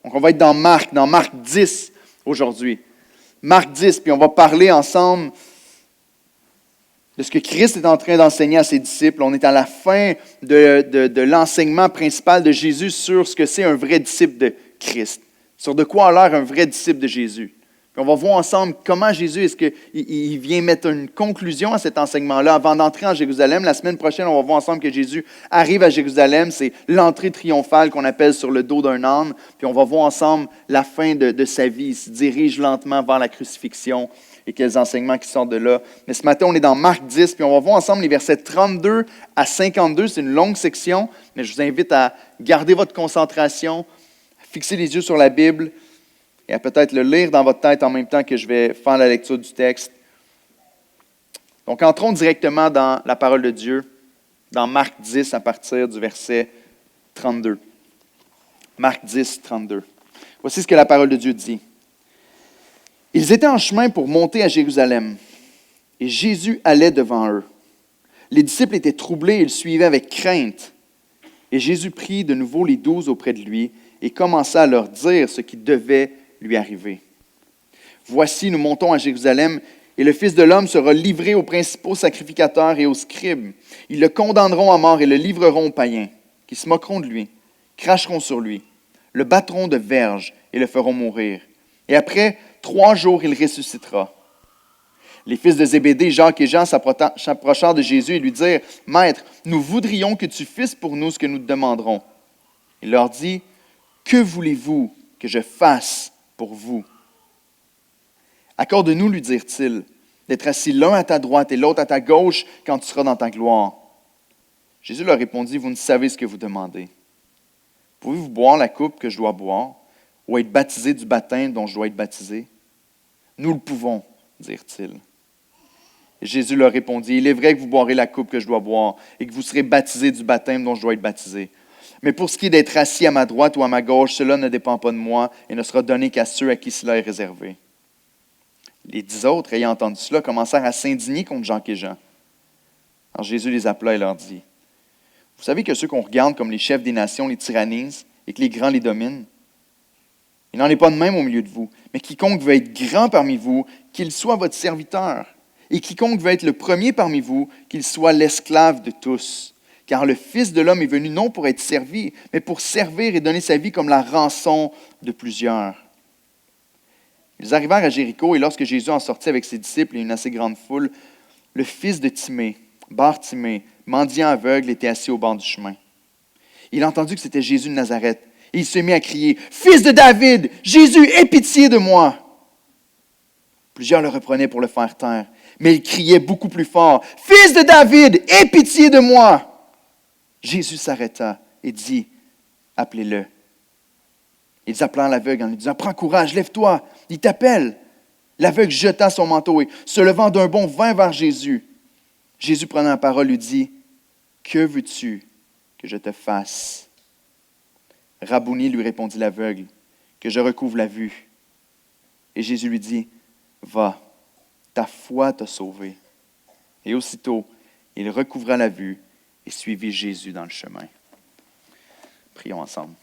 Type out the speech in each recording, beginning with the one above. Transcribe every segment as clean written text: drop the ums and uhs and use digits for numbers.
Donc, on va être dans Marc 10 aujourd'hui. Marc 10, puis on va parler ensemble de ce que Christ est en train d'enseigner à ses disciples. On est à la fin de l'enseignement principal de Jésus sur ce que c'est un vrai disciple de Christ, sur de quoi a l'air un vrai disciple de Jésus. Puis on va voir ensemble comment Jésus, est-ce qu'il vient mettre une conclusion à cet enseignement-là avant d'entrer en Jérusalem. La semaine prochaine, on va voir ensemble que Jésus arrive à Jérusalem. C'est l'entrée triomphale qu'on appelle sur le dos d'un âne. Puis on va voir ensemble la fin de sa vie. Il se dirige lentement vers la crucifixion et quels enseignements qui sortent de là. Mais ce matin, on est dans Marc 10, puis on va voir ensemble les versets 32 à 52. C'est une longue section, mais je vous invite à garder votre concentration, à fixer les yeux sur la Bible et à peut-être le lire dans votre tête en même temps que je vais faire la lecture du texte. Donc, entrons directement dans la parole de Dieu, dans Marc 10 à partir du verset 32. Marc 10, 32. Voici ce que la parole de Dieu dit. Ils étaient en chemin pour monter à Jérusalem, et Jésus allait devant eux. Les disciples étaient troublés et le suivaient avec crainte. Et Jésus prit de nouveau les 12 auprès de lui et commença à leur dire ce qui devait lui arriver. Voici, nous montons à Jérusalem, et le Fils de l'homme sera livré aux principaux sacrificateurs et aux scribes. Ils le condamneront à mort et le livreront aux païens, qui se moqueront de lui, cracheront sur lui, le battront de verges et le feront mourir. Et après 3 jours, il ressuscitera. Les fils de Zébédée, Jacques et Jean, s'approchèrent de Jésus et lui dirent, « Maître, nous voudrions que tu fasses pour nous ce que nous te demanderons. » Il leur dit, « Que voulez-vous que je fasse pour vous? » « Accorde-nous, lui dirent-ils, d'être assis l'un à ta droite et l'autre à ta gauche quand tu seras dans ta gloire. » Jésus leur répondit, « Vous ne savez ce que vous demandez. Pouvez-vous boire la coupe que je dois boire, ou être baptisé du baptême dont je dois être baptisé? » « Nous le pouvons, dirent-ils. Et Jésus leur répondit, « Il est vrai que vous boirez la coupe que je dois boire, et que vous serez baptisés du baptême dont je dois être baptisé. Mais pour ce qui est d'être assis à ma droite ou à ma gauche, cela ne dépend pas de moi, et ne sera donné qu'à ceux à qui cela est réservé. » Les 10 autres, ayant entendu cela, commencèrent à s'indigner contre Jacques et Jean. Alors Jésus les appela et leur dit, « Vous savez que ceux qu'on regarde comme les chefs des nations les tyrannisent et que les grands les dominent? Il n'en est pas de même au milieu de vous, mais quiconque veut être grand parmi vous, qu'il soit votre serviteur. Et quiconque veut être le premier parmi vous, qu'il soit l'esclave de tous. Car le Fils de l'homme est venu non pour être servi, mais pour servir et donner sa vie comme la rançon de plusieurs. » Ils arrivèrent à Jéricho, et lorsque Jésus en sortit avec ses disciples et une assez grande foule, le fils de Timée, Bar-Timée, mendiant aveugle, était assis au bord du chemin. Il entendit que c'était Jésus de Nazareth, et il se mit à crier, « Fils de David, Jésus, aie pitié de moi! » Plusieurs le reprenaient pour le faire taire, mais il criait beaucoup plus fort, « Fils de David, aie pitié de moi! » Jésus s'arrêta et dit, « Appelez-le. » Ils appelèrent l'aveugle en lui disant, « Prends courage, lève-toi, il t'appelle. » L'aveugle jeta son manteau et, se levant d'un bond, vint vers Jésus. Jésus, prenant la parole, lui dit, « Que veux-tu que je te fasse? » « Rabouni, lui répondit l'aveugle, « que je recouvre la vue. » Et Jésus lui dit, « Va, ta foi t'a sauvé. » Et aussitôt, il recouvra la vue et suivit Jésus dans le chemin. Prions ensemble.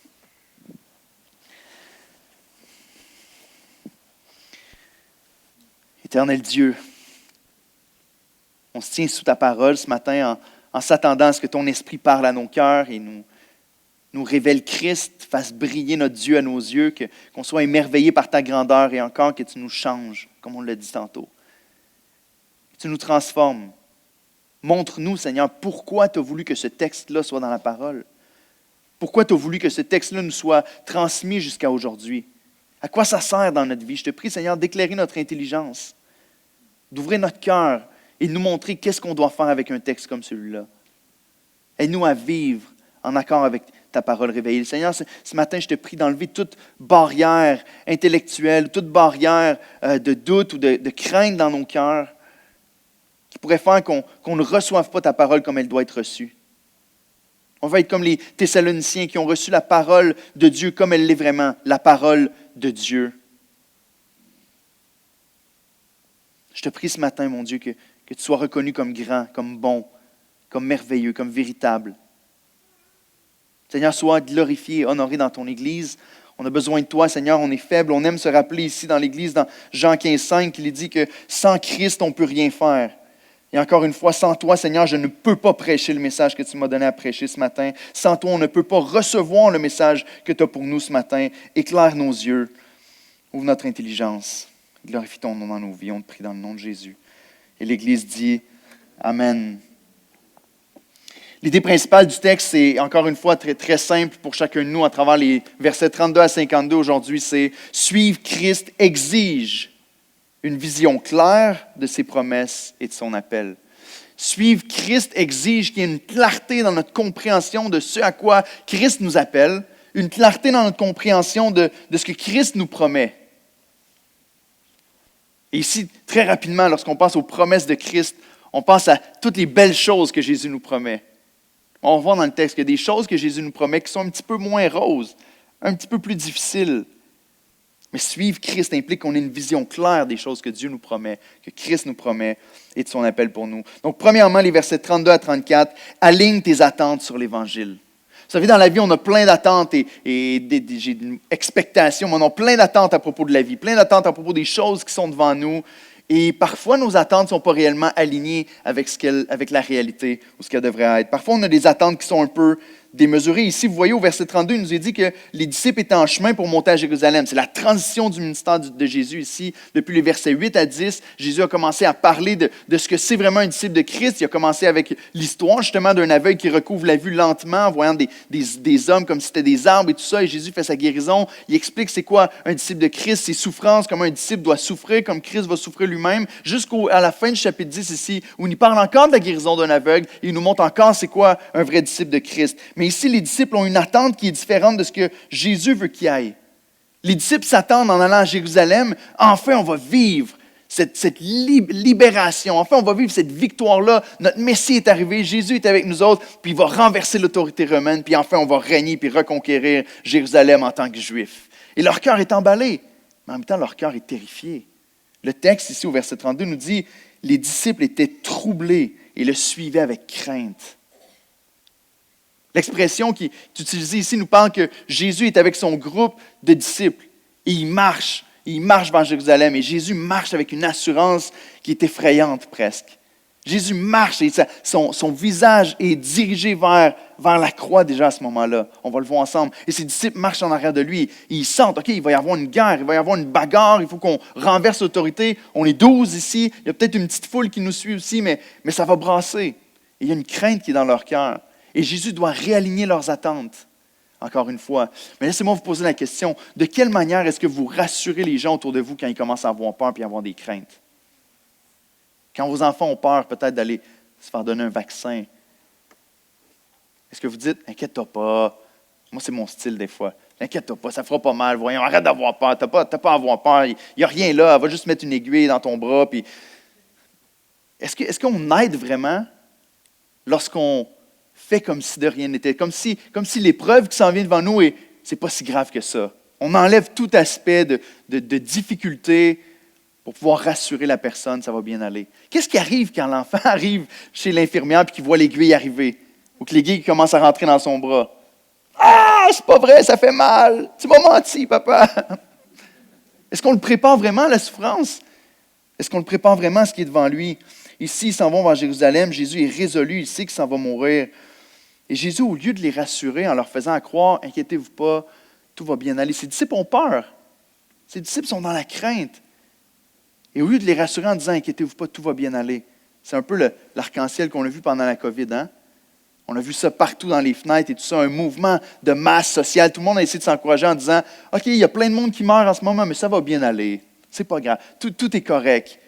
Éternel Dieu, on se tient sous ta parole ce matin en s'attendant à ce que ton esprit parle à nos cœurs et nous révèle Christ, fasse briller notre Dieu à nos yeux, qu'on soit émerveillé par ta grandeur et encore que tu nous changes, comme on l'a dit tantôt. Que tu nous transformes. Montre-nous, Seigneur, pourquoi tu as voulu que ce texte-là soit dans la parole. Pourquoi tu as voulu que ce texte-là nous soit transmis jusqu'à aujourd'hui. À quoi ça sert dans notre vie? Je te prie, Seigneur, d'éclairer notre intelligence, d'ouvrir notre cœur et de nous montrer qu'est-ce qu'on doit faire avec un texte comme celui-là. Aide-nous à vivre en accord avec ta parole réveillée. Seigneur, ce matin, je te prie d'enlever toute barrière intellectuelle, toute barrière de doute ou de crainte dans nos cœurs qui pourrait faire qu'on ne reçoive pas ta parole comme elle doit être reçue. On va être comme les Thessaloniciens qui ont reçu la parole de Dieu comme elle l'est vraiment, la parole de Dieu. Je te prie ce matin, mon Dieu, que tu sois reconnu comme grand, comme bon, comme merveilleux, comme véritable. Seigneur, sois glorifié, honoré dans ton Église. On a besoin de toi, Seigneur, on est faible. On aime se rappeler ici dans l'Église, dans Jean 15,5, il est dit que sans Christ, on ne peut rien faire. Et encore une fois, sans toi, Seigneur, je ne peux pas prêcher le message que tu m'as donné à prêcher ce matin. Sans toi, on ne peut pas recevoir le message que tu as pour nous ce matin. Éclaire nos yeux, ouvre notre intelligence. Glorifie ton nom dans nos vies, on te prie dans le nom de Jésus. Et l'Église dit Amen. L'idée principale du texte, c'est encore une fois très, très simple pour chacun de nous à travers les versets 32 à 52 aujourd'hui, c'est « Suivre Christ exige une vision claire de ses promesses et de son appel. » Suivre Christ exige qu'il y ait une clarté dans notre compréhension de ce à quoi Christ nous appelle, une clarté dans notre compréhension de ce que Christ nous promet. Et ici, très rapidement, lorsqu'on pense aux promesses de Christ, on pense à toutes les belles choses que Jésus nous promet. On voit dans le texte qu'il y a des choses que Jésus nous promet qui sont un petit peu moins roses, un petit peu plus difficiles. Mais suivre Christ implique qu'on ait une vision claire des choses que Dieu nous promet, que Christ nous promet et de son appel pour nous. Donc, premièrement, les versets 32 à 34, aligne tes attentes sur l'Évangile. Vous savez, dans la vie, on a plein d'attentes et j'ai une expectation, mais on a plein d'attentes à propos de la vie, plein d'attentes à propos des choses qui sont devant nous. Et parfois, nos attentes ne sont pas réellement alignées avec la réalité ou ce qu'elles devraient être. Parfois, on a des attentes qui sont un peu démesurées. Ici, vous voyez, au verset 32, il nous est dit que les disciples étaient en chemin pour monter à Jérusalem. C'est la transition du ministère de Jésus ici. Depuis les versets 8 à 10, Jésus a commencé à parler de ce que c'est vraiment un disciple de Christ. Il a commencé avec l'histoire justement d'un aveugle qui recouvre la vue lentement en voyant des hommes comme si c'était des arbres et tout ça. Et Jésus fait sa guérison. Il explique c'est quoi un disciple de Christ, ses souffrances, comment un disciple doit souffrir comme Christ va souffrir lui-même. Jusqu'à la fin du chapitre 10 ici, où il parle encore de la guérison d'un aveugle et il nous montre encore c'est quoi un vrai disciple de Christ. Mais ici, les disciples ont une attente qui est différente de ce que Jésus veut qu'il y aille. Les disciples s'attendent en allant à Jérusalem, enfin on va vivre cette libération, enfin on va vivre cette victoire-là. Notre Messie est arrivé, Jésus est avec nous autres, puis il va renverser l'autorité romaine, puis enfin on va régner puis reconquérir Jérusalem en tant que Juifs. Et leur cœur est emballé, mais en même temps leur cœur est terrifié. Le texte ici au verset 32 nous dit « Les disciples étaient troublés et le suivaient avec crainte. » L'expression qui est utilisée ici nous parle que Jésus est avec son groupe de disciples et il marche vers Jérusalem et Jésus marche avec une assurance qui est effrayante presque. Jésus marche et son visage est dirigé vers la croix déjà à ce moment-là. On va le voir ensemble. Et ses disciples marchent en arrière de lui. Et ils sentent, OK, il va y avoir une guerre, il va y avoir une bagarre, il faut qu'on renverse l'autorité. On est 12 ici, il y a peut-être une petite foule qui nous suit aussi, mais ça va brasser. Et il y a une crainte qui est dans leur cœur. Et Jésus doit réaligner leurs attentes, encore une fois. Mais laissez-moi vous poser la question, de quelle manière est-ce que vous rassurez les gens autour de vous quand ils commencent à avoir peur et à avoir des craintes? Quand vos enfants ont peur peut-être d'aller se faire donner un vaccin, est-ce que vous dites « Inquiète-toi pas ». Moi, c'est mon style des fois. « Inquiète-toi pas, ça fera pas mal, voyons, arrête d'avoir peur, t'as pas à avoir peur, il n'y a rien là, elle va juste mettre une aiguille dans ton bras. » Puis... Est-ce qu'on aide vraiment lorsqu'on fait comme si de rien n'était, comme si l'épreuve qui s'en vient devant nous, c'est pas si grave que ça. On enlève tout aspect de difficulté pour pouvoir rassurer la personne, ça va bien aller. Qu'est-ce qui arrive quand l'enfant arrive chez l'infirmière et qu'il voit l'aiguille arriver, ou que l'aiguille commence à rentrer dans son bras? Ah, c'est pas vrai, ça fait mal. Tu m'as menti, papa. Est-ce qu'on le prépare vraiment à la souffrance? Est-ce qu'on le prépare vraiment à ce qui est devant lui? Ici, ils s'en vont vers Jérusalem. Jésus est résolu, il sait qu'il s'en va mourir. Et Jésus, au lieu de les rassurer en leur faisant croire, inquiétez-vous pas, tout va bien aller. Ses disciples ont peur. Ses disciples sont dans la crainte. Et au lieu de les rassurer en disant, inquiétez-vous pas, tout va bien aller. C'est un peu l'arc-en-ciel qu'on a vu pendant la COVID, hein? On a vu ça partout dans les fenêtres et tout ça, un mouvement de masse sociale. Tout le monde a essayé de s'encourager en disant, OK, il y a plein de monde qui meurt en ce moment, mais ça va bien aller. C'est pas grave. Tout est correct.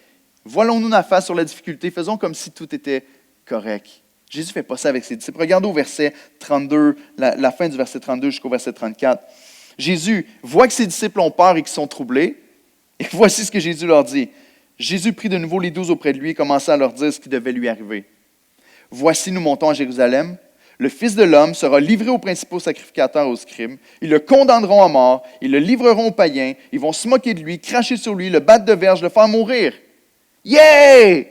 Voilons-nous la face sur la difficulté. Faisons comme si tout était correct. Jésus ne fait pas ça avec ses disciples. Regardez au verset 32, la fin du verset 32 jusqu'au verset 34. Jésus voit que ses disciples ont peur et qu'ils sont troublés. Et voici ce que Jésus leur dit. Jésus prit de nouveau les 12 auprès de lui et commença à leur dire ce qui devait lui arriver. « Voici, nous montons à Jérusalem. Le Fils de l'homme sera livré aux principaux sacrificateurs, aux scribes. Ils le condamneront à mort. Ils le livreront aux païens. Ils vont se moquer de lui, cracher sur lui, le battre de verge, le faire mourir. » Yeah!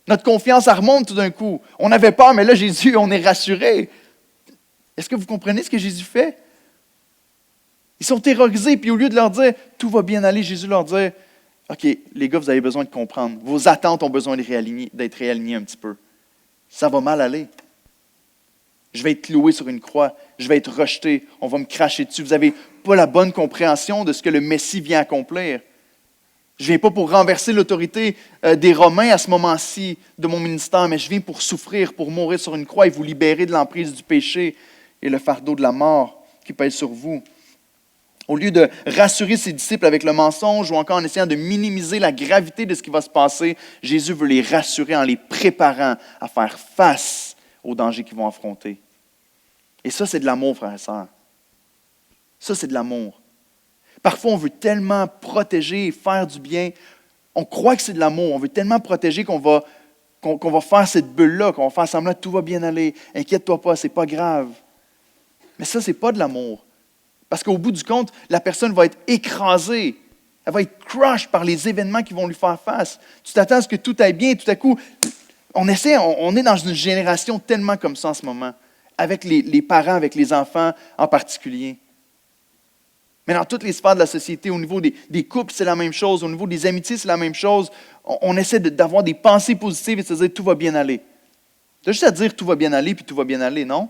Notre confiance, elle remonte tout d'un coup. On avait peur, mais là, Jésus, on est rassuré. Est-ce que vous comprenez ce que Jésus fait? Ils sont terrorisés, puis au lieu de leur dire « tout va bien aller », Jésus leur dit « OK, les gars, vous avez besoin de comprendre. Vos attentes ont besoin d'être réalignées un petit peu. Ça va mal aller. Je vais être cloué sur une croix. Je vais être rejeté. On va me cracher dessus. Vous n'avez pas la bonne compréhension de ce que le Messie vient accomplir. Je ne viens pas pour renverser l'autorité des Romains à ce moment-ci de mon ministère, mais je viens pour souffrir, pour mourir sur une croix et vous libérer de l'emprise du péché et le fardeau de la mort qui pèse sur vous. » Au lieu de rassurer ses disciples avec le mensonge ou encore en essayant de minimiser la gravité de ce qui va se passer, Jésus veut les rassurer en les préparant à faire face aux dangers qu'ils vont affronter. Et ça, c'est de l'amour, frères et sœurs. Ça, c'est de l'amour. Parfois, on veut tellement protéger et faire du bien. On croit que c'est de l'amour. On veut tellement protéger qu'on va faire cette bulle-là, qu'on va faire semblant que tout va bien aller. Inquiète-toi pas, c'est pas grave. Mais ça, c'est pas de l'amour. Parce qu'au bout du compte, la personne va être écrasée. Elle va être crush par les événements qui vont lui faire face. Tu t'attends à ce que tout aille bien, et tout à coup, on est dans une génération tellement comme ça en ce moment, avec les parents, avec les enfants en particulier. Mais dans toutes les sphères de la société, au niveau des couples, c'est la même chose. Au niveau des amitiés, c'est la même chose. On essaie d'avoir des pensées positives et de se dire « tout va bien aller ». Tu as juste à dire « tout va bien aller » puis « tout va bien aller », non?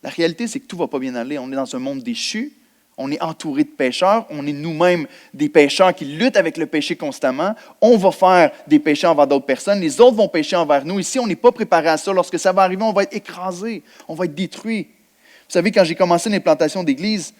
La réalité, c'est que tout ne va pas bien aller. On est dans un monde déchu. On est entouré de pécheurs. On est nous-mêmes des pécheurs qui luttent avec le péché constamment. On va faire des péchés envers d'autres personnes. Les autres vont pécher envers nous. Ici, on n'est pas préparé à ça. Lorsque ça va arriver, on va être écrasé. On va être détruit. Vous savez, quand j'ai commencé l'implantation d'église,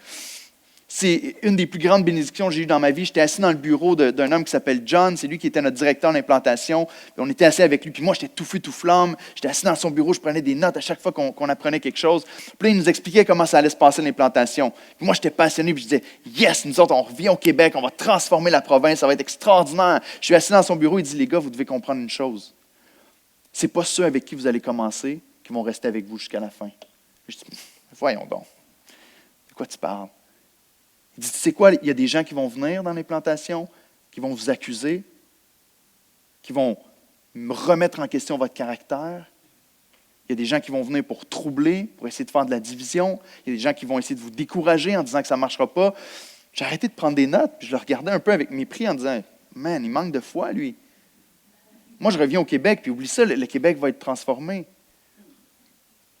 c'est une des plus grandes bénédictions que j'ai eues dans ma vie. J'étais assis dans le bureau d'un homme qui s'appelle John. C'est lui qui était notre directeur d'implantation. On était assis avec lui. Puis moi, j'étais tout feu, tout flamme. J'étais assis dans son bureau. Je prenais des notes à chaque fois qu'on apprenait quelque chose. Puis là, il nous expliquait comment ça allait se passer l'implantation. Puis moi, j'étais passionné. Puis je disais, yes, nous autres, on revient au Québec. On va transformer la province. Ça va être extraordinaire. Je suis assis dans son bureau. Il dit, les gars, vous devez comprendre une chose. Ce n'est pas ceux avec qui vous allez commencer qui vont rester avec vous jusqu'à la fin. Je dis, voyons donc. De quoi tu parles? Il dit, tu sais quoi, il y a des gens qui vont venir dans les plantations, qui vont vous accuser, qui vont remettre en question votre caractère. Il y a des gens qui vont venir pour troubler, pour essayer de faire de la division. Il y a des gens qui vont essayer de vous décourager en disant que ça ne marchera pas. J'ai arrêté de prendre des notes, puis je le regardais un peu avec mépris en disant, man, il manque de foi, lui. Moi, je reviens au Québec, puis oublie ça, le Québec va être transformé.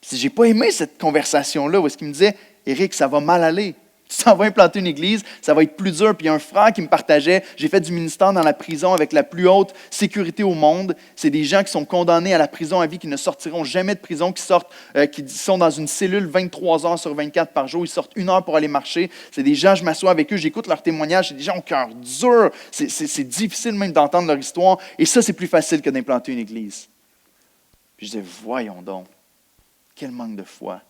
Puis je n'ai pas aimé cette conversation-là, où est-ce qu'il me disait, Éric, ça va mal aller. Tu t'en vas implanter une église, ça va être plus dur. Puis il y a un frère qui me partageait, j'ai fait du ministère dans la prison avec la plus haute sécurité au monde. C'est des gens qui sont condamnés à la prison à vie, qui ne sortiront jamais de prison, qui sont dans une cellule 23 heures sur 24 par jour. Ils sortent 1 heure pour aller marcher. C'est des gens, je m'assois avec eux, j'écoute leurs témoignages. C'est des gens au cœur dur. C'est difficile même d'entendre leur histoire. Et ça, c'est plus facile que d'implanter une église. Puis je disais, voyons donc, quel manque de foi.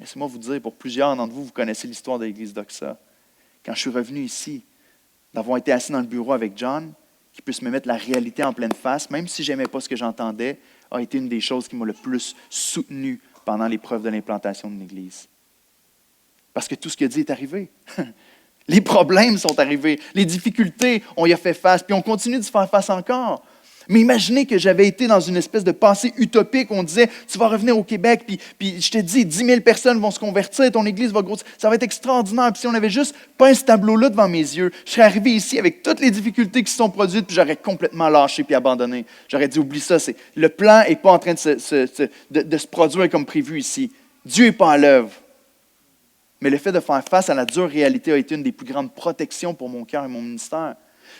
Laissez-moi vous dire, pour plusieurs d'entre vous, vous connaissez l'histoire de l'église d'Oxa. Quand je suis revenu ici, d'avoir été assis dans le bureau avec John, qui puisse me mettre la réalité en pleine face, même si je n'aimais pas ce que j'entendais, a été une des choses qui m'a le plus soutenu pendant l'épreuve de l'implantation de l'église. Parce que tout ce qu'il a dit est arrivé. Les problèmes sont arrivés. Les difficultés, on y a fait face, puis on continue de se faire face encore. Mais imaginez que j'avais été dans une espèce de pensée utopique où on disait, tu vas revenir au Québec, puis je te dis, 10 000 personnes vont se convertir, ton église va grossir, ça va être extraordinaire. Puis si on n'avait juste pas ce tableau-là devant mes yeux, je serais arrivé ici avec toutes les difficultés qui se sont produites, puis j'aurais complètement lâché puis abandonné. J'aurais dit, oublie ça, le plan n'est pas en train de se produire comme prévu ici. Dieu n'est pas à l'œuvre. Mais le fait de faire face à la dure réalité a été une des plus grandes protections pour mon cœur et mon ministère.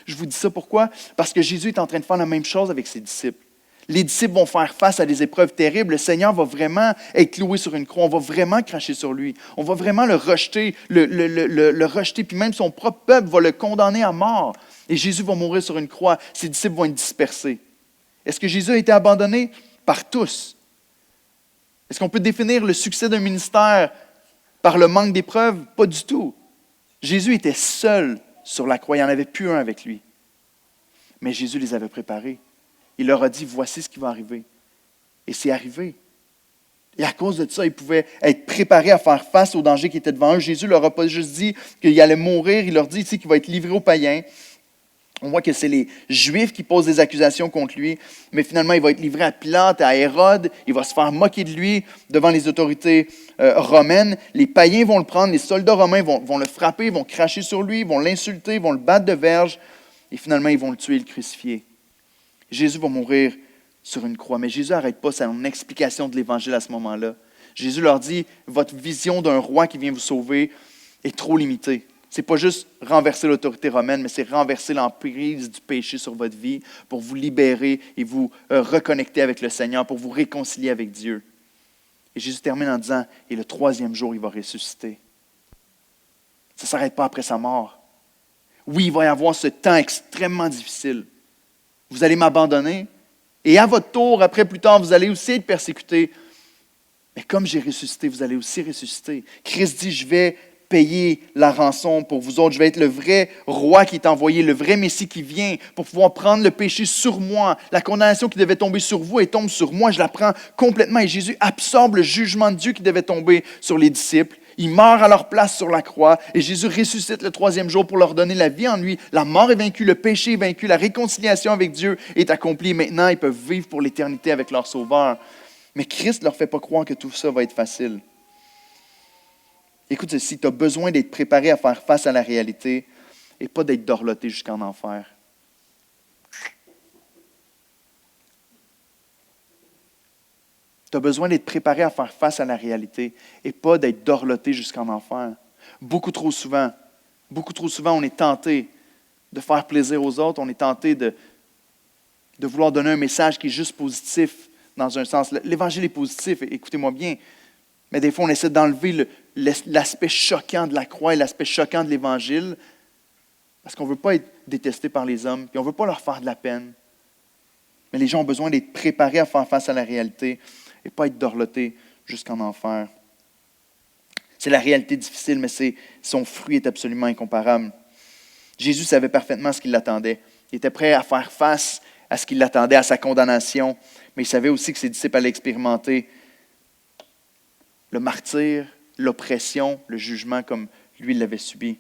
Je vous dis ça pourquoi? Parce que Jésus est en train de faire la même chose avec ses disciples. Les disciples vont faire face à des épreuves terribles. Le Seigneur va vraiment être cloué sur une croix. On va vraiment cracher sur lui. On va vraiment le rejeter, le rejeter. Puis même son propre peuple va le condamner à mort. Et Jésus va mourir sur une croix. Ses disciples vont être dispersés. Est-ce que Jésus a été abandonné? Par tous. Est-ce qu'on peut définir le succès d'un ministère par le manque d'épreuves? Pas du tout. Jésus était seul sur la croix. Il n'y en avait plus un avec lui. Mais Jésus les avait préparés. Il leur a dit, voici ce qui va arriver. Et c'est arrivé. Et à cause de ça, ils pouvaient être préparés à faire face aux dangers qui étaient devant eux. Jésus ne leur a pas juste dit qu'il allait mourir. Il leur dit ici qu'il va être livré aux païens. On voit que c'est les Juifs qui posent des accusations contre lui, mais finalement, il va être livré à Pilate, à Hérode, il va se faire moquer de lui devant les autorités romaines. Les païens vont le prendre, les soldats romains vont le frapper, vont cracher sur lui, vont l'insulter, vont le battre de verge, et finalement, ils vont le tuer et le crucifier. Jésus va mourir sur une croix, mais Jésus n'arrête pas son explication de l'Évangile à ce moment-là. Jésus leur dit, votre vision d'un roi qui vient vous sauver est trop limitée. Ce n'est pas juste renverser l'autorité romaine, mais c'est renverser l'emprise du péché sur votre vie pour vous libérer et vous reconnecter avec le Seigneur, pour vous réconcilier avec Dieu. Et Jésus termine en disant, et le troisième jour, il va ressusciter. Ça ne s'arrête pas après sa mort. Oui, il va y avoir ce temps extrêmement difficile. Vous allez m'abandonner, et à votre tour, après plus tard, vous allez aussi être persécuté. Mais comme j'ai ressuscité, vous allez aussi ressusciter. Christ dit, je vais payer la rançon pour vous autres. Je vais être le vrai roi qui est envoyé, le vrai Messie qui vient pour pouvoir prendre le péché sur moi. La condamnation qui devait tomber sur vous, elle tombe sur moi. Je la prends complètement. Et Jésus absorbe le jugement de Dieu qui devait tomber sur les disciples. Il meurt à leur place sur la croix. Et Jésus ressuscite le troisième jour pour leur donner la vie en lui. La mort est vaincue, le péché est vaincu, la réconciliation avec Dieu est accomplie. Maintenant, ils peuvent vivre pour l'éternité avec leur Sauveur. Mais Christ ne leur fait pas croire que tout ça va être facile. Écoute ceci, tu as besoin d'être préparé à faire face à la réalité et pas d'être dorloté jusqu'en enfer. Tu as besoin d'être préparé à faire face à la réalité et pas d'être dorloté jusqu'en enfer. Beaucoup trop souvent, on est tenté de faire plaisir aux autres, on est tenté de vouloir donner un message qui est juste positif dans un sens. L'Évangile est positif, écoutez-moi bien, mais des fois on essaie d'enlever l'aspect choquant de la croix et l'aspect choquant de l'Évangile parce qu'on ne veut pas être détesté par les hommes et on ne veut pas leur faire de la peine. Mais les gens ont besoin d'être préparés à faire face à la réalité et pas être dorlotés jusqu'en enfer. C'est la réalité difficile, mais son fruit est absolument incomparable. Jésus savait parfaitement ce qui l'attendait. Il était prêt à faire face à ce qui l'attendait, à sa condamnation, mais il savait aussi que ses disciples allaient expérimenter le martyre, l'oppression, le jugement comme lui l'avait subi.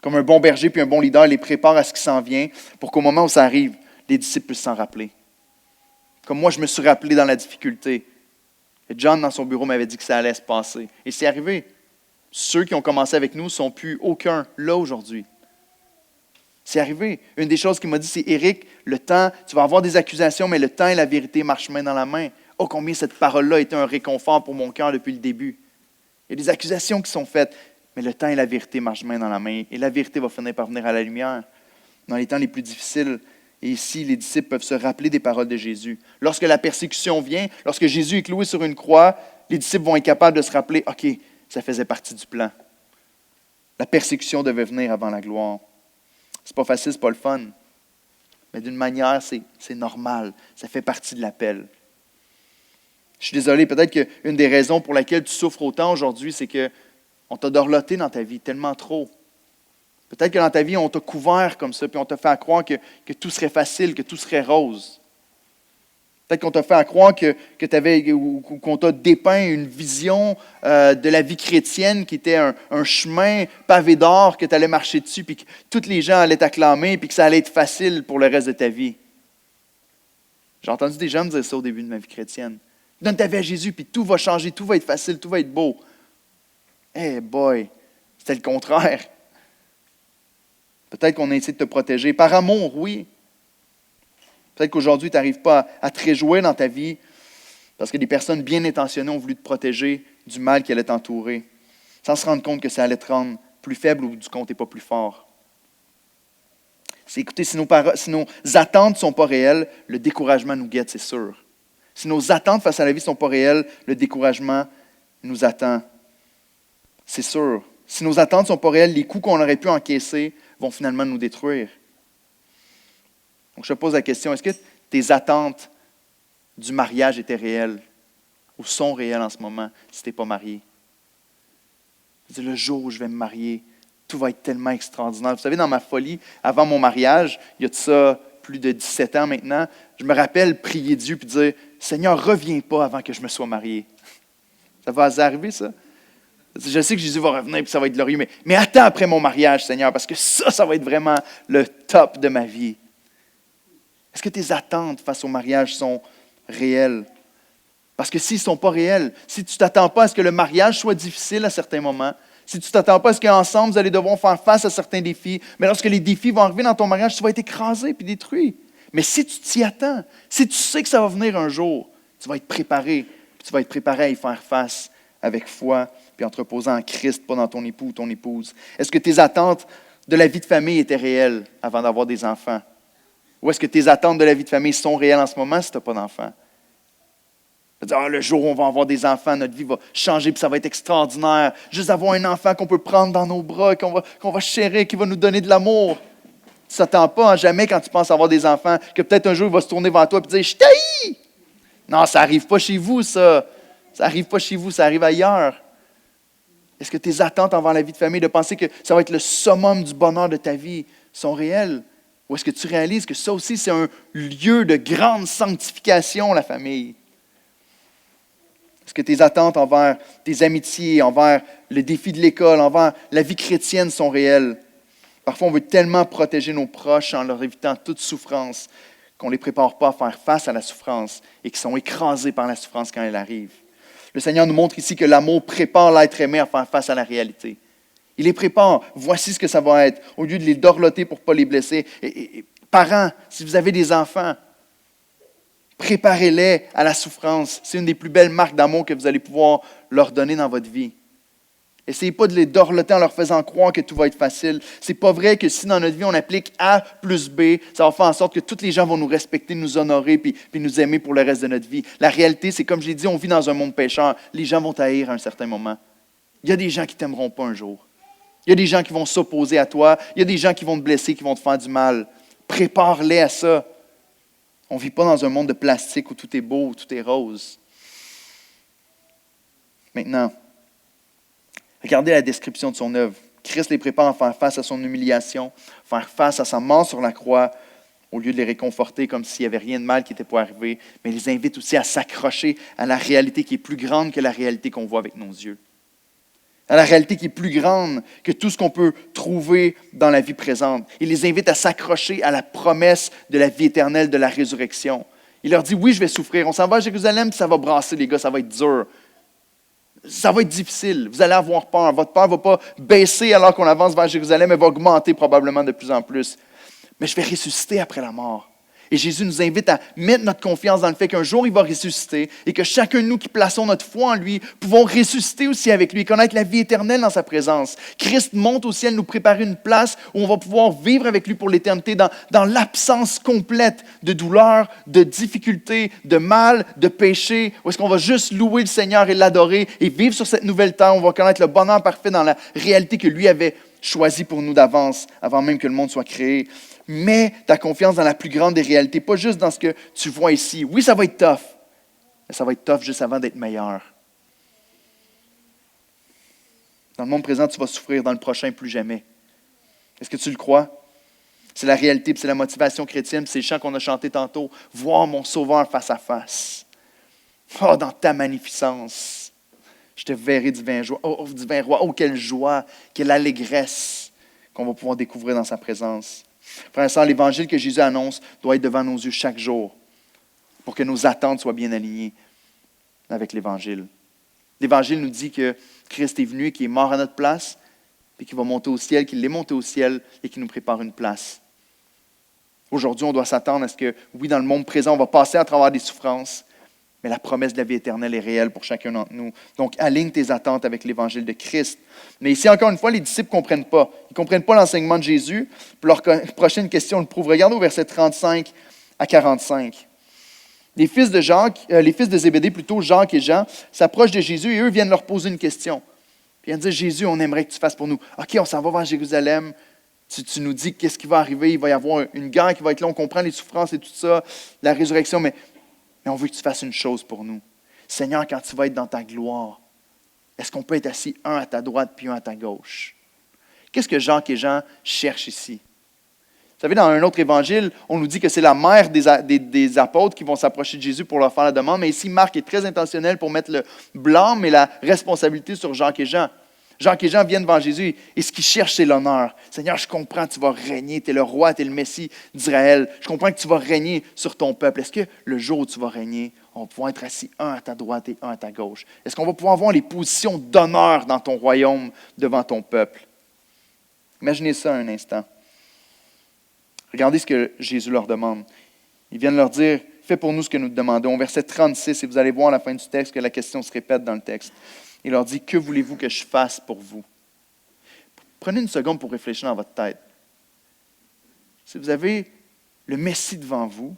Comme un bon berger puis un bon leader les prépare à ce qui s'en vient pour qu'au moment où ça arrive, les disciples puissent s'en rappeler. Comme moi, je me suis rappelé dans la difficulté. Et John, dans son bureau, m'avait dit que ça allait se passer. Et c'est arrivé. Ceux qui ont commencé avec nous ne sont plus aucun là aujourd'hui. C'est arrivé. Une des choses qu'il m'a dit, c'est « Éric, le temps, tu vas avoir des accusations, mais le temps et la vérité marchent main dans la main. » Oh, combien cette parole-là a été un réconfort pour mon cœur depuis le début. Il y a des accusations qui sont faites, mais le temps et la vérité marchent main dans la main. Et la vérité va finir par venir à la lumière. Dans les temps les plus difficiles, et ici, les disciples peuvent se rappeler des paroles de Jésus. Lorsque la persécution vient, lorsque Jésus est cloué sur une croix, les disciples vont être capables de se rappeler « OK, ça faisait partie du plan. La persécution devait venir avant la gloire. » C'est pas facile, c'est pas le fun. Mais d'une manière, c'est normal. Ça fait partie de l'appel. Je suis désolé, peut-être qu'une des raisons pour laquelle tu souffres autant aujourd'hui, c'est qu'on t'a dorloté dans ta vie tellement trop. Peut-être que dans ta vie, on t'a couvert comme ça, puis on t'a fait croire que tout serait facile, que tout serait rose. Peut-être qu'on t'a fait croire qu'on t'a dépeint une vision de la vie chrétienne qui était un chemin pavé d'or, que tu allais marcher dessus, puis que tous les gens allaient t'acclamer, puis que ça allait être facile pour le reste de ta vie. J'ai entendu des gens me dire ça au début de ma vie chrétienne. Donne ta vie à Jésus, puis tout va changer, tout va être facile, tout va être beau. Eh boy, c'était le contraire. Peut-être qu'on a essayé de te protéger. Par amour, oui. Peut-être qu'aujourd'hui, tu n'arrives pas à te réjouir dans ta vie parce que des personnes bien intentionnées ont voulu te protéger du mal qui allait t'entourer, sans se rendre compte que ça allait te rendre plus faible ou du compte n'est pas plus fort. Écoutez, si nos attentes ne sont pas réelles, le découragement nous guette, c'est sûr. Si nos attentes face à la vie ne sont pas réelles, le découragement nous attend. C'est sûr. Si nos attentes ne sont pas réelles, les coups qu'on aurait pu encaisser vont finalement nous détruire. Donc, je te pose la question, est-ce que tes attentes du mariage étaient réelles ou sont réelles en ce moment si tu n'es pas marié? Le jour où je vais me marier, tout va être tellement extraordinaire. Vous savez, dans ma folie, avant mon mariage, il y a de ça plus de 17 ans maintenant, je me rappelle prier Dieu et dire « Seigneur, reviens pas avant que je me sois marié. » Ça va arriver, ça? Je sais que Jésus va revenir et ça va être glorieux, mais attends après mon mariage, Seigneur, parce que ça va être vraiment le top de ma vie. Est-ce que tes attentes face au mariage sont réelles? Parce que s'ils ne sont pas réels, si tu ne t'attends pas à ce que le mariage soit difficile à certains moments, si tu ne t'attends pas à ce qu'ensemble, vous allez devoir faire face à certains défis, mais lorsque les défis vont arriver dans ton mariage, tu vas être écrasé puis détruit. Mais si tu t'y attends, si tu sais que ça va venir un jour, tu vas être préparé, puis tu vas être préparé à y faire face avec foi, puis en te reposant en Christ, pas dans ton époux ou ton épouse. Est-ce que tes attentes de la vie de famille étaient réelles avant d'avoir des enfants? Ou est-ce que tes attentes de la vie de famille sont réelles en ce moment si tu n'as pas d'enfants? Le jour où on va avoir des enfants, notre vie va changer, puis ça va être extraordinaire. Juste avoir un enfant qu'on peut prendre dans nos bras, qu'on va chérir, qui va nous donner de l'amour. Tu ne t'attends pas jamais quand tu penses avoir des enfants, que peut-être un jour il va se tourner vers toi et te dire « Je t'haïs! » Non, ça n'arrive pas chez vous, ça. Ça n'arrive pas chez vous, ça arrive ailleurs. Est-ce que tes attentes envers la vie de famille, de penser que ça va être le summum du bonheur de ta vie, sont réelles? Ou est-ce que tu réalises que ça aussi, c'est un lieu de grande sanctification, la famille? Est-ce que tes attentes envers tes amitiés, envers le défi de l'école, envers la vie chrétienne sont réelles? Parfois, on veut tellement protéger nos proches en leur évitant toute souffrance qu'on ne les prépare pas à faire face à la souffrance et qu'ils sont écrasés par la souffrance quand elle arrive. Le Seigneur nous montre ici que l'amour prépare l'être aimé à faire face à la réalité. Il les prépare. Voici ce que ça va être. Au lieu de les dorloter pour ne pas les blesser. Parents, si vous avez des enfants, préparez-les à la souffrance. C'est une des plus belles marques d'amour que vous allez pouvoir leur donner dans votre vie. Essayez pas de les dorloter en leur faisant croire que tout va être facile. C'est pas vrai que si dans notre vie on applique A plus B, ça va faire en sorte que tous les gens vont nous respecter, nous honorer puis nous aimer pour le reste de notre vie. La réalité, c'est comme je l'ai dit, on vit dans un monde pécheur. Les gens vont t'haïr à un certain moment. Il y a des gens qui ne t'aimeront pas un jour. Il y a des gens qui vont s'opposer à toi. Il y a des gens qui vont te blesser, qui vont te faire du mal. Prépare-les à ça. On ne vit pas dans un monde de plastique où tout est beau, où tout est rose. Maintenant, regardez la description de son œuvre. Christ les prépare à faire face à son humiliation, faire face à sa mort sur la croix, au lieu de les réconforter comme s'il n'y avait rien de mal qui était pour arriver, mais il les invite aussi à s'accrocher à la réalité qui est plus grande que la réalité qu'on voit avec nos yeux. À la réalité qui est plus grande que tout ce qu'on peut trouver dans la vie présente. Il les invite à s'accrocher à la promesse de la vie éternelle, de la résurrection. Il leur dit, oui, je vais souffrir. On s'en va à Jérusalem, puis ça va brasser, les gars, ça va être dur. Ça va être difficile. Vous allez avoir peur. Votre peur ne va pas baisser alors qu'on avance vers Jérusalem, elle va augmenter probablement de plus en plus. Mais je vais ressusciter après la mort. Et Jésus nous invite à mettre notre confiance dans le fait qu'un jour, il va ressusciter et que chacun de nous qui plaçons notre foi en lui, pouvons ressusciter aussi avec lui, connaître la vie éternelle dans sa présence. Christ monte au ciel nous préparer une place où on va pouvoir vivre avec lui pour l'éternité dans l'absence complète de douleur, de difficultés, de mal, de péché, où est-ce qu'on va juste louer le Seigneur et l'adorer et vivre sur cette nouvelle terre. On va connaître le bonheur parfait dans la réalité que lui avait choisie pour nous d'avance, avant même que le monde soit créé. Mets ta confiance dans la plus grande des réalités, pas juste dans ce que tu vois ici. Oui, ça va être tough, mais ça va être tough juste avant d'être meilleur. Dans le monde présent, tu vas souffrir, dans le prochain, plus jamais. Est-ce que tu le crois? C'est la réalité, puis c'est la motivation chrétienne, puis c'est le chant qu'on a chanté tantôt. Voir mon Sauveur face à face. Oh, dans ta magnificence, je te verrai divin roi. Oh, quelle joie, quelle allégresse qu'on va pouvoir découvrir dans sa présence. Frères et sœurs, l'évangile que Jésus annonce doit être devant nos yeux chaque jour pour que nos attentes soient bien alignées avec l'évangile. L'évangile nous dit que Christ est venu, qu'il est mort à notre place, puis qu'il va monter au ciel, qu'il est monté au ciel et qu'il nous prépare une place. Aujourd'hui, on doit s'attendre à ce que, oui, dans le monde présent, on va passer à travers des souffrances, mais la promesse de la vie éternelle est réelle pour chacun d'entre nous. Donc, aligne tes attentes avec l'évangile de Christ. Mais ici, encore une fois, les disciples ne comprennent pas. Ils ne comprennent pas l'enseignement de Jésus. Puis leur prochaine question le prouve. Regardez au verset 35 à 45. Les fils de Zébédée, plutôt Jacques et Jean, s'approchent de Jésus et eux viennent leur poser une question. Puis ils viennent dire, Jésus, on aimerait que tu fasses pour nous. OK, on s'en va vers Jérusalem. Tu nous dis qu'est-ce qui va arriver. Il va y avoir une guerre qui va être là. On comprend les souffrances et tout ça, la résurrection, mais on veut que tu fasses une chose pour nous. Seigneur, quand tu vas être dans ta gloire, est-ce qu'on peut être assis un à ta droite puis un à ta gauche? Qu'est-ce que Jacques et Jean cherchent ici? Vous savez, dans un autre évangile, on nous dit que c'est la mère des apôtres qui vont s'approcher de Jésus pour leur faire la demande, mais ici, Marc est très intentionnel pour mettre le blâme et la responsabilité sur Jacques et Jean. Jacques et Jean viennent devant Jésus et ce qu'ils cherchent, c'est l'honneur. Seigneur, je comprends que tu vas régner, tu es le roi, tu es le Messie d'Israël. Je comprends que tu vas régner sur ton peuple. Est-ce que le jour où tu vas régner, on va pouvoir être assis un à ta droite et un à ta gauche? Est-ce qu'on va pouvoir avoir les positions d'honneur dans ton royaume devant ton peuple? Imaginez ça un instant. Regardez ce que Jésus leur demande. Il vient de leur dire, fais pour nous ce que nous te demandons. Au verset 36, et vous allez voir à la fin du texte que la question se répète dans le texte. Il leur dit, que voulez-vous que je fasse pour vous? Prenez une seconde pour réfléchir dans votre tête. Si vous avez le Messie devant vous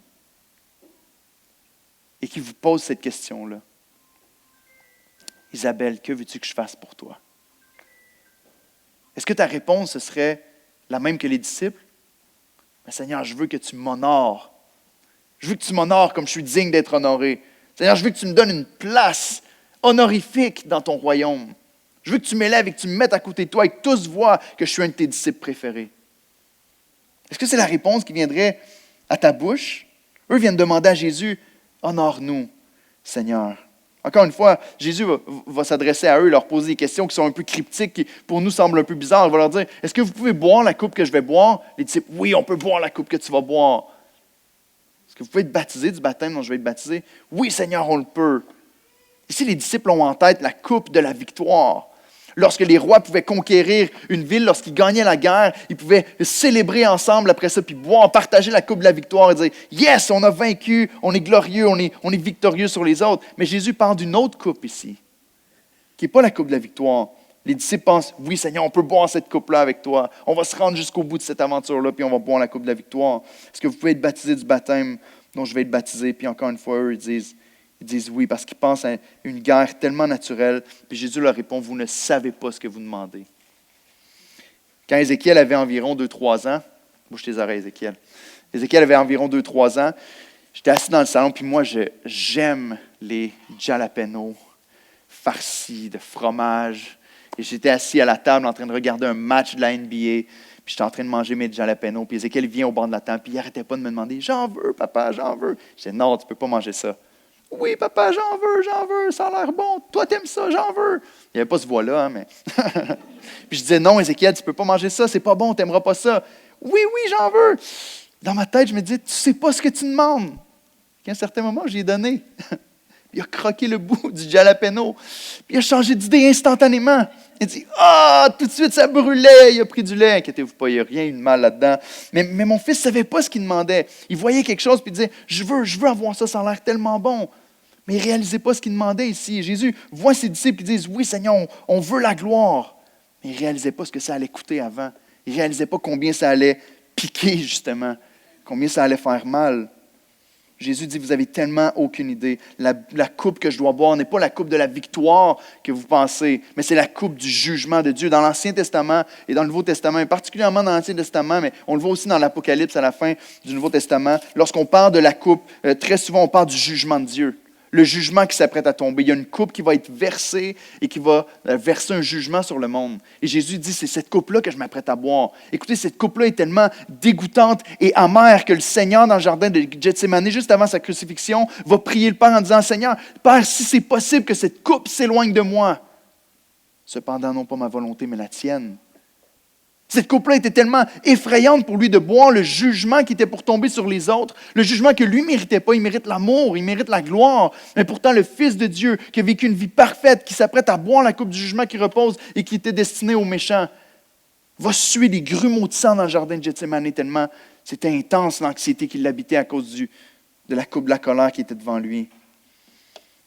et qu'il vous pose cette question-là, Isabelle, que veux-tu que je fasse pour toi? Est-ce que ta réponse ce serait la même que les disciples? Mais Seigneur, je veux que tu m'honores. Je veux que tu m'honores comme je suis digne d'être honoré. Seigneur, je veux que tu me donnes une place honorifique dans ton royaume. Je veux que tu m'élèves et que tu me mettes à côté de toi et que tous voient que je suis un de tes disciples préférés. Est-ce que c'est la réponse qui viendrait à ta bouche? Eux viennent demander à Jésus, honore-nous, Seigneur. Encore une fois, Jésus va s'adresser à eux, leur poser des questions qui sont un peu cryptiques, qui pour nous semblent un peu bizarres. Il va leur dire, est-ce que vous pouvez boire la coupe que je vais boire? Les disciples, oui, on peut boire la coupe que tu vas boire. Est-ce que vous pouvez être baptisé du baptême dont je vais être baptisé? Oui, Seigneur, on le peut. Ici, les disciples ont en tête la coupe de la victoire. Lorsque les rois pouvaient conquérir une ville, lorsqu'ils gagnaient la guerre, ils pouvaient célébrer ensemble après ça, puis boire, partager la coupe de la victoire et dire « Yes, on a vaincu, on est glorieux, on est victorieux sur les autres. » Mais Jésus parle d'une autre coupe ici, qui n'est pas la coupe de la victoire. Les disciples pensent « Oui, Seigneur, on peut boire cette coupe-là avec toi. On va se rendre jusqu'au bout de cette aventure-là, puis on va boire la coupe de la victoire. Est-ce que vous pouvez être baptisé du baptême dont je vais être baptisé? » Puis encore une fois, eux, ils disent oui parce qu'ils pensent à une guerre tellement naturelle. Puis Jésus leur répond, vous ne savez pas ce que vous demandez. Quand Ézéchiel avait environ 2-3 ans, bouge tes oreilles Ézéchiel. Ézéchiel avait environ 2-3 ans, j'étais assis dans le salon, puis moi j'aime les jalapenos farcis de fromage. Et j'étais assis à la table en train de regarder un match de la NBA, puis j'étais en train de manger mes jalapenos, puis Ézéchiel vient au bord de la table, puis il n'arrêtait pas de me demander, j'en veux papa, j'en veux. Je disais, non, tu ne peux pas manger ça. Oui, papa, j'en veux, ça a l'air bon. Toi, t'aimes ça, j'en veux. Il n'y avait pas ce voix-là, hein, mais. Puis je disais, non, Ézéchiel, tu ne peux pas manger ça, c'est pas bon, tu n'aimeras pas ça. Oui, j'en veux. Dans ma tête, je me disais, tu ne sais pas ce que tu demandes. Puis à un certain moment, j'y ai donné. Il a croqué le bout du jalapeno. Puis il a changé d'idée instantanément. Il a dit, tout de suite, ça brûlait. Il a pris du lait. Inquiétez-vous pas, il n'y a rien eu de mal là-dedans. Mais mon fils ne savait pas ce qu'il demandait. Il voyait quelque chose, puis il disait, je veux avoir ça, ça a l'air tellement bon. Mais il ne réalisait pas ce qu'il demandait ici. Et Jésus voit ses disciples qui disent, oui, Seigneur, on veut la gloire. Mais il ne réalisait pas ce que ça allait coûter avant. Il ne réalisait pas combien ça allait piquer, justement. Combien ça allait faire mal. Jésus dit, vous n'avez tellement aucune idée. La coupe que je dois boire n'est pas la coupe de la victoire que vous pensez, mais c'est la coupe du jugement de Dieu. Dans l'Ancien Testament et dans le Nouveau Testament, et particulièrement dans l'Ancien Testament, mais on le voit aussi dans l'Apocalypse à la fin du Nouveau Testament, lorsqu'on parle de la coupe, très souvent on parle du jugement de Dieu. Le jugement qui s'apprête à tomber. Il y a une coupe qui va être versée et qui va verser un jugement sur le monde. Et Jésus dit, c'est cette coupe-là que je m'apprête à boire. Écoutez, cette coupe-là est tellement dégoûtante et amère que le Seigneur, dans le jardin de Gethsémani, juste avant sa crucifixion, va prier le Père en disant, Seigneur, Père, si c'est possible que cette coupe s'éloigne de moi. Cependant, non pas ma volonté, mais la tienne. Cette coupe-là était tellement effrayante pour lui de boire le jugement qui était pour tomber sur les autres, le jugement que lui ne méritait pas. Il mérite l'amour, il mérite la gloire. Mais pourtant, le Fils de Dieu, qui a vécu une vie parfaite, qui s'apprête à boire la coupe du jugement qui repose et qui était destinée aux méchants, va suer des grumeaux de sang dans le jardin de Gethsémani tellement c'était intense l'anxiété qui l'habitait à cause de la coupe de la colère qui était devant lui.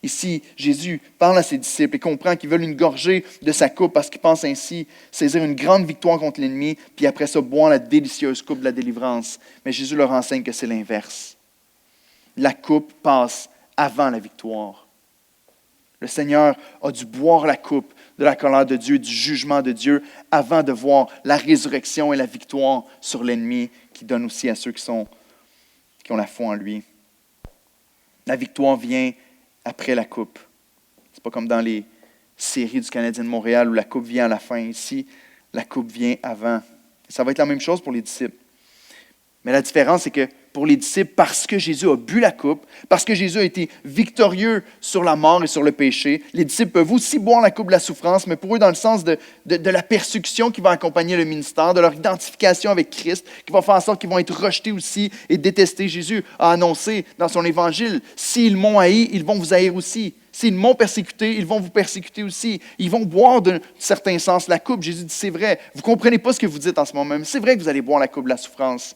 Ici, Jésus parle à ses disciples et comprend qu'ils veulent une gorgée de sa coupe parce qu'ils pensent ainsi saisir une grande victoire contre l'ennemi, puis après ça, boire la délicieuse coupe de la délivrance. Mais Jésus leur enseigne que c'est l'inverse. La coupe passe avant la victoire. Le Seigneur a dû boire la coupe de la colère de Dieu, du jugement de Dieu, avant de voir la résurrection et la victoire sur l'ennemi qui donne aussi à ceux qui ont la foi en lui. La victoire vient après la coupe. Ce n'est pas comme dans les séries du Canadien de Montréal où la coupe vient à la fin. Ici, la coupe vient avant. Ça va être la même chose pour les disciples. Mais la différence, c'est que pour les disciples parce que Jésus a bu la coupe, parce que Jésus a été victorieux sur la mort et sur le péché. Les disciples peuvent aussi boire la coupe de la souffrance, mais pour eux dans le sens de la persécution qui va accompagner le ministère, de leur identification avec Christ, qui va faire en sorte qu'ils vont être rejetés aussi et détestés. Jésus a annoncé dans son évangile, s'ils m'ont haï, ils vont vous haïr aussi. S'ils m'ont persécuté, ils vont vous persécuter aussi. Ils vont boire d'un certain sens la coupe. Jésus dit, c'est vrai, vous ne comprenez pas ce que vous dites en ce moment même. C'est vrai que vous allez boire la coupe de la souffrance,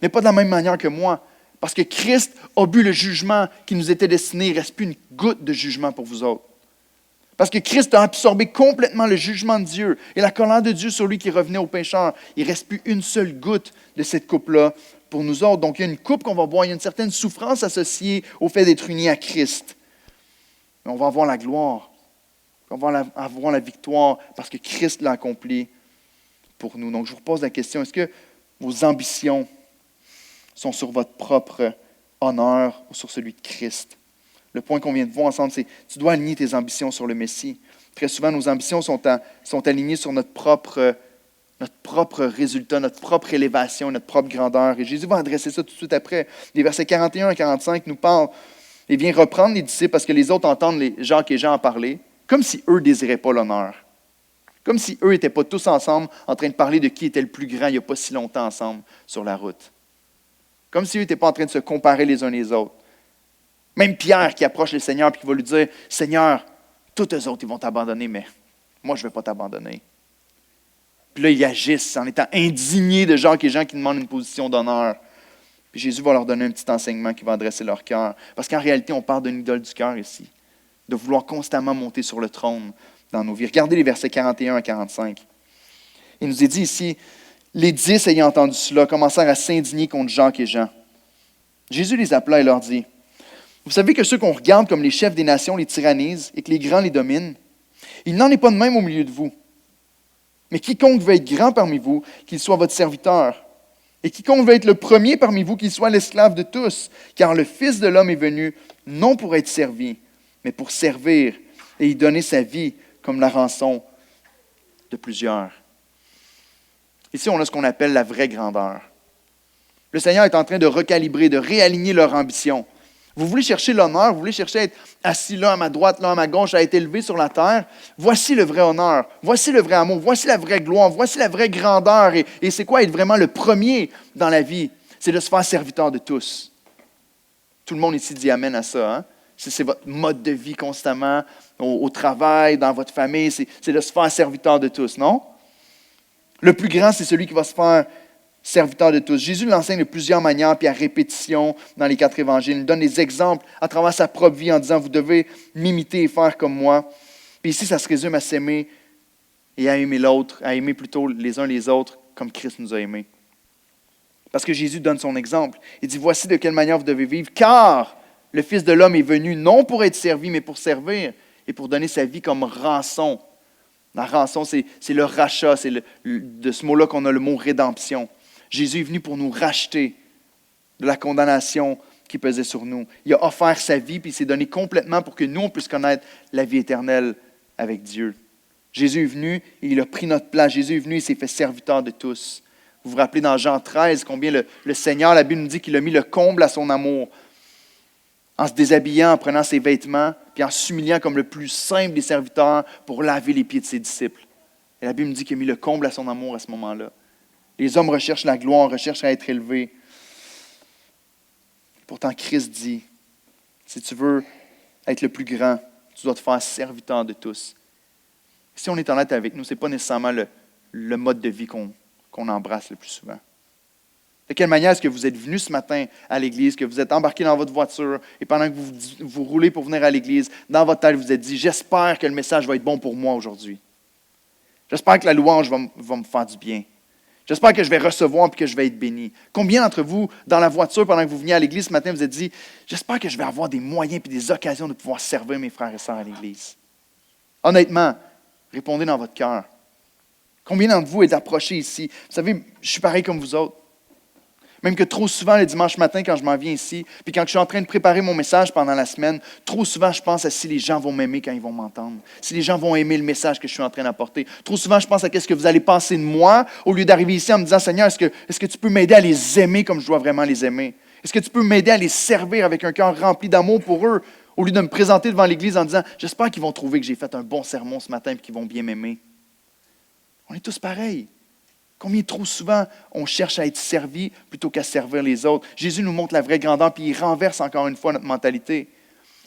mais pas de la même manière que moi. Parce que Christ a bu le jugement qui nous était destiné. Il ne reste plus une goutte de jugement pour vous autres. Parce que Christ a absorbé complètement le jugement de Dieu et la colère de Dieu sur lui qui revenait aux pécheurs. Il ne reste plus une seule goutte de cette coupe-là pour nous autres. Donc il y a une coupe qu'on va boire, il y a une certaine souffrance associée au fait d'être unis à Christ. Mais on va avoir la gloire, on va avoir la victoire parce que Christ l'a accompli pour nous. Donc je vous repose la question, est-ce que vos ambitions sont sur votre propre honneur ou sur celui de Christ? Le point qu'on vient de voir ensemble, c'est que tu dois aligner tes ambitions sur le Messie. Très souvent, nos ambitions sont alignées sur notre propre résultat, notre propre élévation, notre propre grandeur. Et Jésus va adresser ça tout de suite après. Les versets 41 à 45 nous parlent et vient reprendre les disciples parce que les autres entendent Jacques et Jean en parler, comme si eux ne désiraient pas l'honneur. Comme si eux n'étaient pas tous ensemble en train de parler de qui était le plus grand il n'y a pas si longtemps ensemble sur la route. Comme si eux n'étaient pas en train de se comparer les uns les autres. Même Pierre qui approche le Seigneur et qui va lui dire, « Seigneur, tous eux autres, ils vont t'abandonner, mais moi, je ne vais pas t'abandonner. » Puis là, ils agissent en étant indignés de Jacques et Jean qui demandent une position d'honneur. Puis Jésus va leur donner un petit enseignement qui va adresser leur cœur. Parce qu'en réalité, on parle d'une idole du cœur ici. De vouloir constamment monter sur le trône dans nos vies. Regardez les versets 41 à 45. Il nous est dit ici, les 10 ayant entendu cela commencèrent à s'indigner contre Jacques et Jean. Jésus les appela et leur dit, « Vous savez que ceux qu'on regarde comme les chefs des nations les tyrannisent et que les grands les dominent, il n'en est pas de même au milieu de vous. Mais quiconque veut être grand parmi vous, qu'il soit votre serviteur. Et quiconque veut être le premier parmi vous, qu'il soit l'esclave de tous. Car le Fils de l'homme est venu, non pour être servi, mais pour servir et y donner sa vie comme la rançon de plusieurs. » Ici, on a ce qu'on appelle la vraie grandeur. Le Seigneur est en train de recalibrer, de réaligner leur ambition. Vous voulez chercher l'honneur, vous voulez chercher à être assis là à ma droite, là à ma gauche, à être élevé sur la terre. Voici le vrai honneur, voici le vrai amour, voici la vraie gloire, voici la vraie grandeur. Et c'est quoi être vraiment le premier dans la vie? C'est de se faire serviteur de tous. Tout le monde ici dit amen à ça. Hein? C'est votre mode de vie constamment, au travail, dans votre famille, c'est de se faire serviteur de tous, non? Le plus grand, c'est celui qui va se faire serviteur de tous. Jésus l'enseigne de plusieurs manières, puis à répétition dans les 4 évangiles. Il donne des exemples à travers sa propre vie en disant, vous devez m'imiter et faire comme moi. Puis ici, ça se résume à s'aimer et à aimer l'autre, à aimer plutôt les uns les autres comme Christ nous a aimés. Parce que Jésus donne son exemple. Il dit, voici de quelle manière vous devez vivre, car le Fils de l'homme est venu non pour être servi, mais pour servir et pour donner sa vie comme rançon. La rançon, c'est le rachat, c'est de ce mot-là qu'on a le mot rédemption. Jésus est venu pour nous racheter de la condamnation qui pesait sur nous. Il a offert sa vie, puis il s'est donné complètement pour que nous, on puisse connaître la vie éternelle avec Dieu. Jésus est venu et il a pris notre place. Jésus est venu et il s'est fait serviteur de tous. Vous vous rappelez dans Jean 13 combien le Seigneur, la Bible nous dit qu'il a mis le comble à son amour. En se déshabillant, en prenant ses vêtements, puis en s'humiliant comme le plus simple des serviteurs pour laver les pieds de ses disciples. Et la Bible nous dit qu'il a mis le comble à son amour à ce moment-là. Les hommes recherchent la gloire, recherchent à être élevés. Pourtant, Christ dit, si tu veux être le plus grand, tu dois te faire serviteur de tous. Si on est honnête avec nous, ce n'est pas nécessairement le mode de vie qu'on embrasse le plus souvent. De quelle manière est-ce que vous êtes venu ce matin à l'église, que vous êtes embarqué dans votre voiture et pendant que vous roulez pour venir à l'église, dans votre tête, vous vous êtes dit, j'espère que le message va être bon pour moi aujourd'hui. J'espère que la louange va me faire du bien. J'espère que je vais recevoir et que je vais être béni. Combien d'entre vous, dans la voiture, pendant que vous veniez à l'église ce matin, vous êtes dit, j'espère que je vais avoir des moyens et des occasions de pouvoir servir mes frères et sœurs à l'église. Honnêtement, répondez dans votre cœur. Combien d'entre vous êtes approchés ici? Vous savez, je suis pareil comme vous autres. Même que trop souvent, le dimanche matin, quand je m'en viens ici, puis quand je suis en train de préparer mon message pendant la semaine, trop souvent, je pense à si les gens vont m'aimer quand ils vont m'entendre, si les gens vont aimer le message que je suis en train d'apporter. Trop souvent, je pense à ce que vous allez penser de moi, au lieu d'arriver ici en me disant, Seigneur, est-ce que tu peux m'aider à les aimer comme je dois vraiment les aimer? Est-ce que tu peux m'aider à les servir avec un cœur rempli d'amour pour eux, au lieu de me présenter devant l'Église en disant « J'espère qu'ils vont trouver que j'ai fait un bon sermon ce matin et qu'ils vont bien m'aimer. » On est tous pareils. Combien trop souvent on cherche à être servi plutôt qu'à servir les autres? Jésus nous montre la vraie grandeur, puis il renverse encore une fois notre mentalité.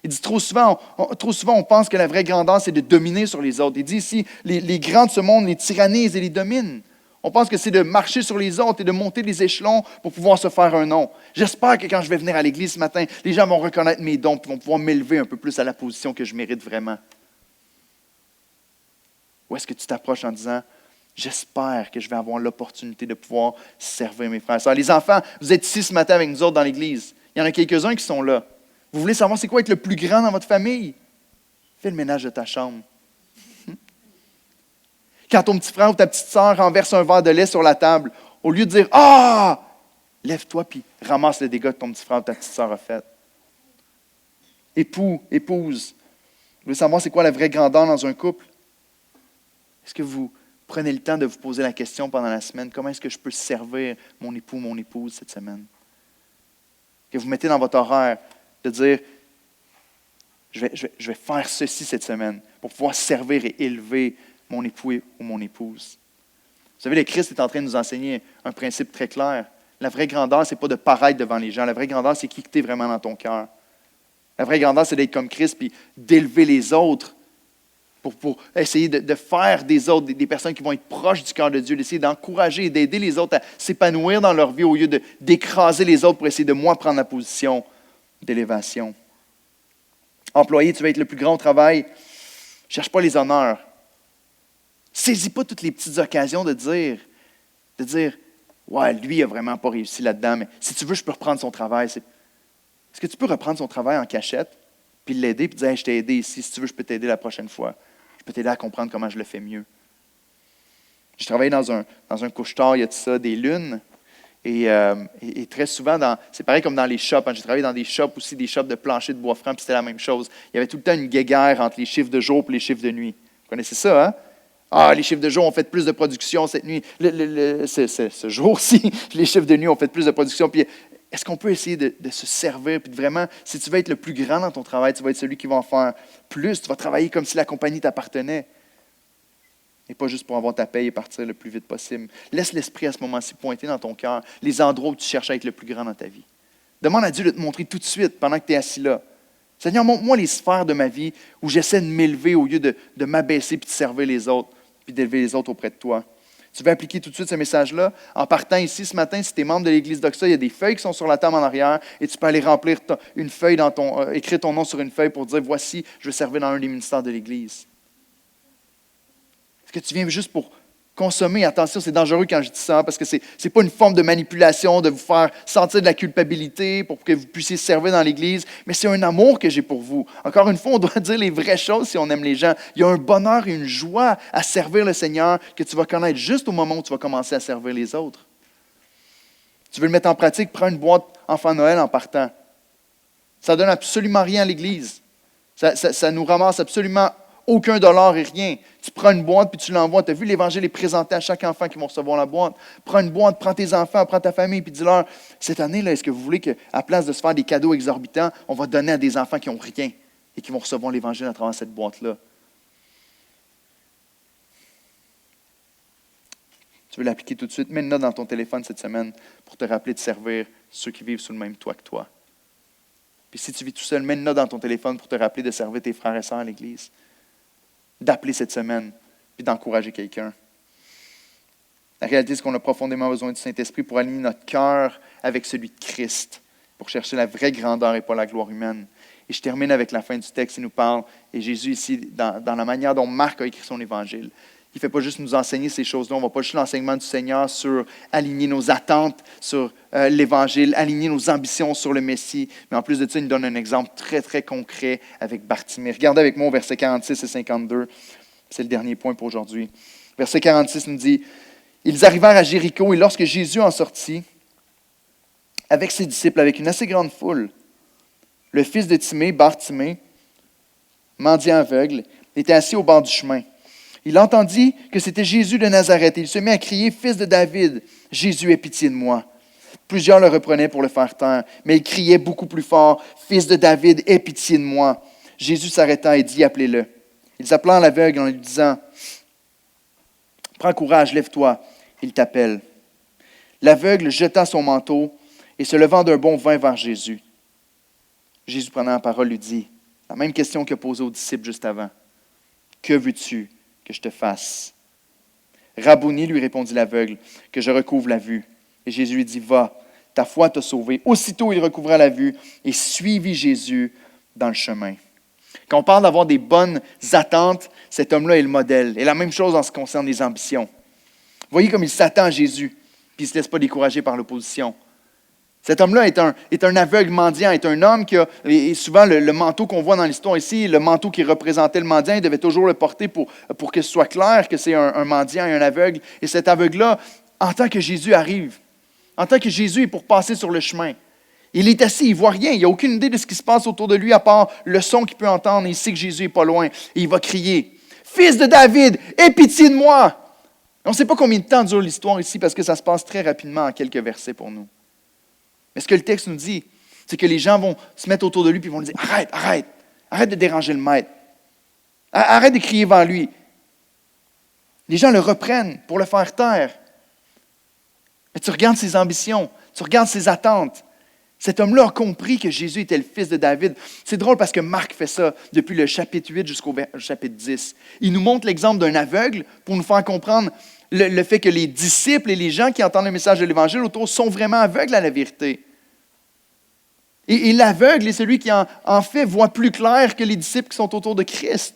Il dit trop souvent on pense que la vraie grandeur, c'est de dominer sur les autres. Il dit ici, les grands de ce monde les tyrannisent et les dominent. On pense que c'est de marcher sur les autres et de monter les échelons pour pouvoir se faire un nom. J'espère que quand je vais venir à l'Église ce matin, les gens vont reconnaître mes dons et vont pouvoir m'élever un peu plus à la position que je mérite vraiment. Ou est-ce que tu t'approches en disant « J'espère que je vais avoir l'opportunité de pouvoir servir mes frères et sœurs. » Les enfants, vous êtes ici ce matin avec nous autres dans l'Église. Il y en a quelques-uns qui sont là. Vous voulez savoir c'est quoi être le plus grand dans votre famille? Fais le ménage de ta chambre. Quand ton petit frère ou ta petite sœur renverse un verre de lait sur la table, au lieu de dire « Ah! » lève-toi puis ramasse le dégât que ton petit frère ou ta petite sœur a fait. Épouse, vous voulez savoir c'est quoi la vraie grandeur dans un couple? Est-ce que vous prenez le temps de vous poser la question pendant la semaine, comment est-ce que je peux servir mon époux, mon épouse cette semaine? Que vous mettez dans votre horaire de dire, je vais faire ceci cette semaine pour pouvoir servir et élever mon époux ou mon épouse. Vous savez, le Christ est en train de nous enseigner un principe très clair. La vraie grandeur, ce n'est pas de paraître devant les gens. La vraie grandeur, c'est qui tu es vraiment dans ton cœur. La vraie grandeur, c'est d'être comme Christ puis d'élever les autres pour essayer de faire des autres, des personnes qui vont être proches du cœur de Dieu, d'essayer d'encourager et d'aider les autres à s'épanouir dans leur vie au lieu d'écraser les autres pour essayer de moins prendre la position d'élévation. Employé, tu vas être le plus grand au travail. Ne cherche pas les honneurs. Saisis pas toutes les petites occasions de dire ouais, lui, il n'a vraiment pas réussi là-dedans, mais si tu veux, je peux reprendre son travail. Est-ce que tu peux reprendre son travail en cachette, puis l'aider, puis dire hey, je t'ai aidé ici, si tu veux, je peux t'aider la prochaine fois. Je peux t'aider à comprendre comment je le fais mieux. J'ai travaillé dans un couche-tard, il y a de ça, des lunes. Et très souvent, c'est pareil comme dans les shops. J'ai travaillé dans des shops aussi, des shops de plancher de bois franc, puis c'était la même chose. Il y avait tout le temps une guéguerre entre les chiffres de jour et les chiffres de nuit. Vous connaissez ça, hein? Ah, les chiffres de jour ont fait plus de production cette nuit. Ce jour-ci, les chiffres de nuit ont fait plus de production. Puis, est-ce qu'on peut essayer de se servir? Puis vraiment, si tu veux être le plus grand dans ton travail, tu vas être celui qui va en faire plus. Tu vas travailler comme si la compagnie t'appartenait. Et pas juste pour avoir ta paye et partir le plus vite possible. Laisse l'esprit à ce moment-ci pointer dans ton cœur les endroits où tu cherches à être le plus grand dans ta vie. Demande à Dieu de te montrer tout de suite pendant que tu es assis là. Seigneur, montre-moi les sphères de ma vie où j'essaie de m'élever au lieu de m'abaisser puis de servir les autres, puis d'élever les autres auprès de toi. Tu veux appliquer tout de suite ce message-là? En partant ici ce matin, si tu es membre de l'Église d'Oxa, il y a des feuilles qui sont sur la table en arrière et tu peux aller remplir une feuille écrire ton nom sur une feuille pour dire voici, je veux servir dans un des ministères de l'Église. Est-ce que tu viens juste pour consommer? Attention, c'est dangereux quand je dis ça, parce que ce n'est pas une forme de manipulation, de vous faire sentir de la culpabilité pour que vous puissiez servir dans l'Église, mais c'est un amour que j'ai pour vous. Encore une fois, on doit dire les vraies choses si on aime les gens. Il y a un bonheur et une joie à servir le Seigneur que tu vas connaître juste au moment où tu vas commencer à servir les autres. Tu veux le mettre en pratique? Prends une boîte Enfant Noël en partant. Ça ne donne absolument rien à l'Église. Ça nous ramasse absolument aucun dollar et rien. Tu prends une boîte puis tu l'envoies. Tu as vu, l'Évangile est présenté à chaque enfant qui va recevoir la boîte. Prends une boîte, prends tes enfants, prends ta famille puis dis-leur, cette année, là, est-ce que vous voulez qu'à place de se faire des cadeaux exorbitants, on va donner à des enfants qui n'ont rien et qui vont recevoir l'Évangile à travers cette boîte-là? Tu veux l'appliquer tout de suite? Mets une note dans ton téléphone cette semaine pour te rappeler de servir ceux qui vivent sous le même toit que toi. Puis si tu vis tout seul, mets une note dans ton téléphone pour te rappeler de servir tes frères et sœurs à l'Église. D'appeler cette semaine, puis d'encourager quelqu'un. La réalité, c'est qu'on a profondément besoin du Saint-Esprit pour aligner notre cœur avec celui de Christ, pour chercher la vraie grandeur et pas la gloire humaine. Et je termine avec la fin du texte, il nous parle, et Jésus ici, dans la manière dont Marc a écrit son évangile, il ne fait pas juste nous enseigner ces choses-là, on ne va pas juste l'enseignement du Seigneur sur aligner nos attentes sur l'Évangile, aligner nos ambitions sur le Messie, mais en plus de ça, il nous donne un exemple très, très concret avec Bartimée. Regardez avec moi au verset 46 et 52, c'est le dernier point pour aujourd'hui. Verset 46 nous dit, « Ils arrivèrent à Jéricho, et lorsque Jésus en sortit, avec ses disciples, avec une assez grande foule, le fils de Timée, Bartimée, mendiant aveugle, était assis au bord du chemin. Il entendit que c'était Jésus de Nazareth et il se mit à crier, « Fils de David, Jésus, aie pitié de moi. » Plusieurs le reprenaient pour le faire taire, mais il criait beaucoup plus fort, « Fils de David, aie pitié de moi. » Jésus s'arrêta et dit, « Appelez-le. » Ils appelèrent l'aveugle en lui disant, « Prends courage, lève-toi, il t'appelle. » L'aveugle jeta son manteau et se levant d'un bond vint vers Jésus. Jésus prenant la parole lui dit, la même question qu'il a posée aux disciples juste avant. « Que veux-tu que je te fasse? » « Rabouni, lui répondit l'aveugle, que je recouvre la vue. Et Jésus lui dit, va, ta foi t'a sauvé. Aussitôt, il recouvra la vue et suivit Jésus dans le chemin. Quand on parle d'avoir des bonnes attentes, cet homme-là est le modèle. Et la même chose en ce qui concerne les ambitions. Vous voyez comme il s'attend à Jésus, puis il ne se laisse pas décourager par l'opposition. Cet homme-là est un aveugle mendiant, est un homme qui a, et souvent le manteau qu'on voit dans l'histoire ici, le manteau qui représentait le mendiant, il devait toujours le porter pour que ce soit clair que c'est un mendiant et un aveugle. Et cet aveugle-là, en tant que Jésus arrive, en tant que Jésus est pour passer sur le chemin, il est assis, il ne voit rien, il n'a aucune idée de ce qui se passe autour de lui à part le son qu'il peut entendre. Il sait que Jésus n'est pas loin et il va crier « Fils de David, aie pitié de moi! » On ne sait pas combien de temps dure l'histoire ici parce que ça se passe très rapidement en quelques versets pour nous. Mais ce que le texte nous dit, c'est que les gens vont se mettre autour de lui et vont lui dire « Arrête de déranger le maître. Arrête de crier vers lui. » Les gens le reprennent pour le faire taire. Mais tu regardes ses ambitions, tu regardes ses attentes. Cet homme-là a compris que Jésus était le fils de David. C'est drôle parce que Marc fait ça depuis le chapitre 8 jusqu'au chapitre 10. Il nous montre l'exemple d'un aveugle pour nous faire comprendre le fait que les disciples et les gens qui entendent le message de l'Évangile autour sont vraiment aveugles à la vérité. Et l'aveugle est celui qui, en fait, voit plus clair que les disciples qui sont autour de Christ.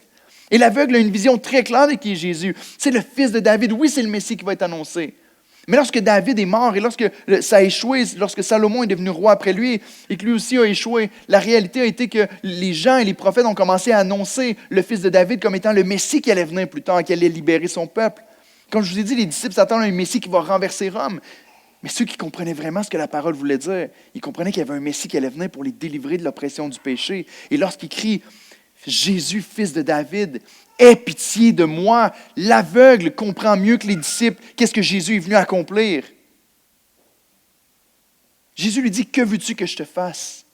Et l'aveugle a une vision très claire de qui est Jésus. C'est le fils de David. Oui, c'est le Messie qui va être annoncé. Mais lorsque David est mort et lorsque ça a échoué, lorsque Salomon est devenu roi après lui et que lui aussi a échoué, la réalité a été que les gens et les prophètes ont commencé à annoncer le fils de David comme étant le Messie qui allait venir plus tard, qui allait libérer son peuple. Comme je vous ai dit, les disciples s'attendent à un Messie qui va renverser Rome. Mais ceux qui comprenaient vraiment ce que la parole voulait dire, ils comprenaient qu'il y avait un Messie qui allait venir pour les délivrer de l'oppression du péché. Et lorsqu'il crie « Jésus, fils de David, aie pitié de moi », l'aveugle comprend mieux que les disciples qu'est-ce que Jésus est venu accomplir. Jésus lui dit « Que veux-tu que je te fasse ?»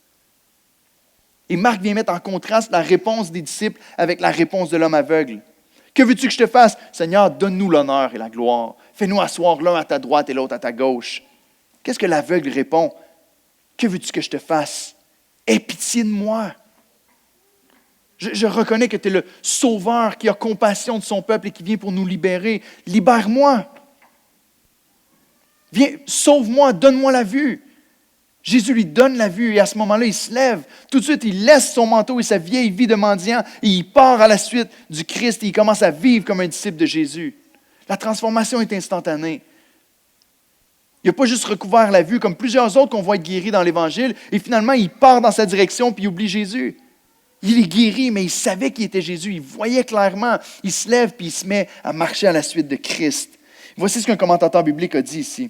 Et Marc vient mettre en contraste la réponse des disciples avec la réponse de l'homme aveugle. Que veux-tu que je te fasse? Seigneur, donne-nous l'honneur et la gloire. Fais-nous asseoir l'un à ta droite et l'autre à ta gauche. Qu'est-ce que l'aveugle répond? Que veux-tu que je te fasse? Aie pitié de moi. Je reconnais que tu es le sauveur qui a compassion de son peuple et qui vient pour nous libérer. Libère-moi. Viens, sauve-moi, donne-moi la vue. Jésus lui donne la vue et à ce moment-là, il se lève. Tout de suite, il laisse son manteau et sa vieille vie de mendiant et il part à la suite du Christ et il commence à vivre comme un disciple de Jésus. La transformation est instantanée. Il n'a pas juste recouvert la vue comme plusieurs autres qu'on voit être guéris dans l'Évangile et finalement, il part dans sa direction puis il oublie Jésus. Il est guéri, mais il savait qui était Jésus. Il voyait clairement. Il se lève puis il se met à marcher à la suite de Christ. Voici ce qu'un commentateur biblique a dit ici.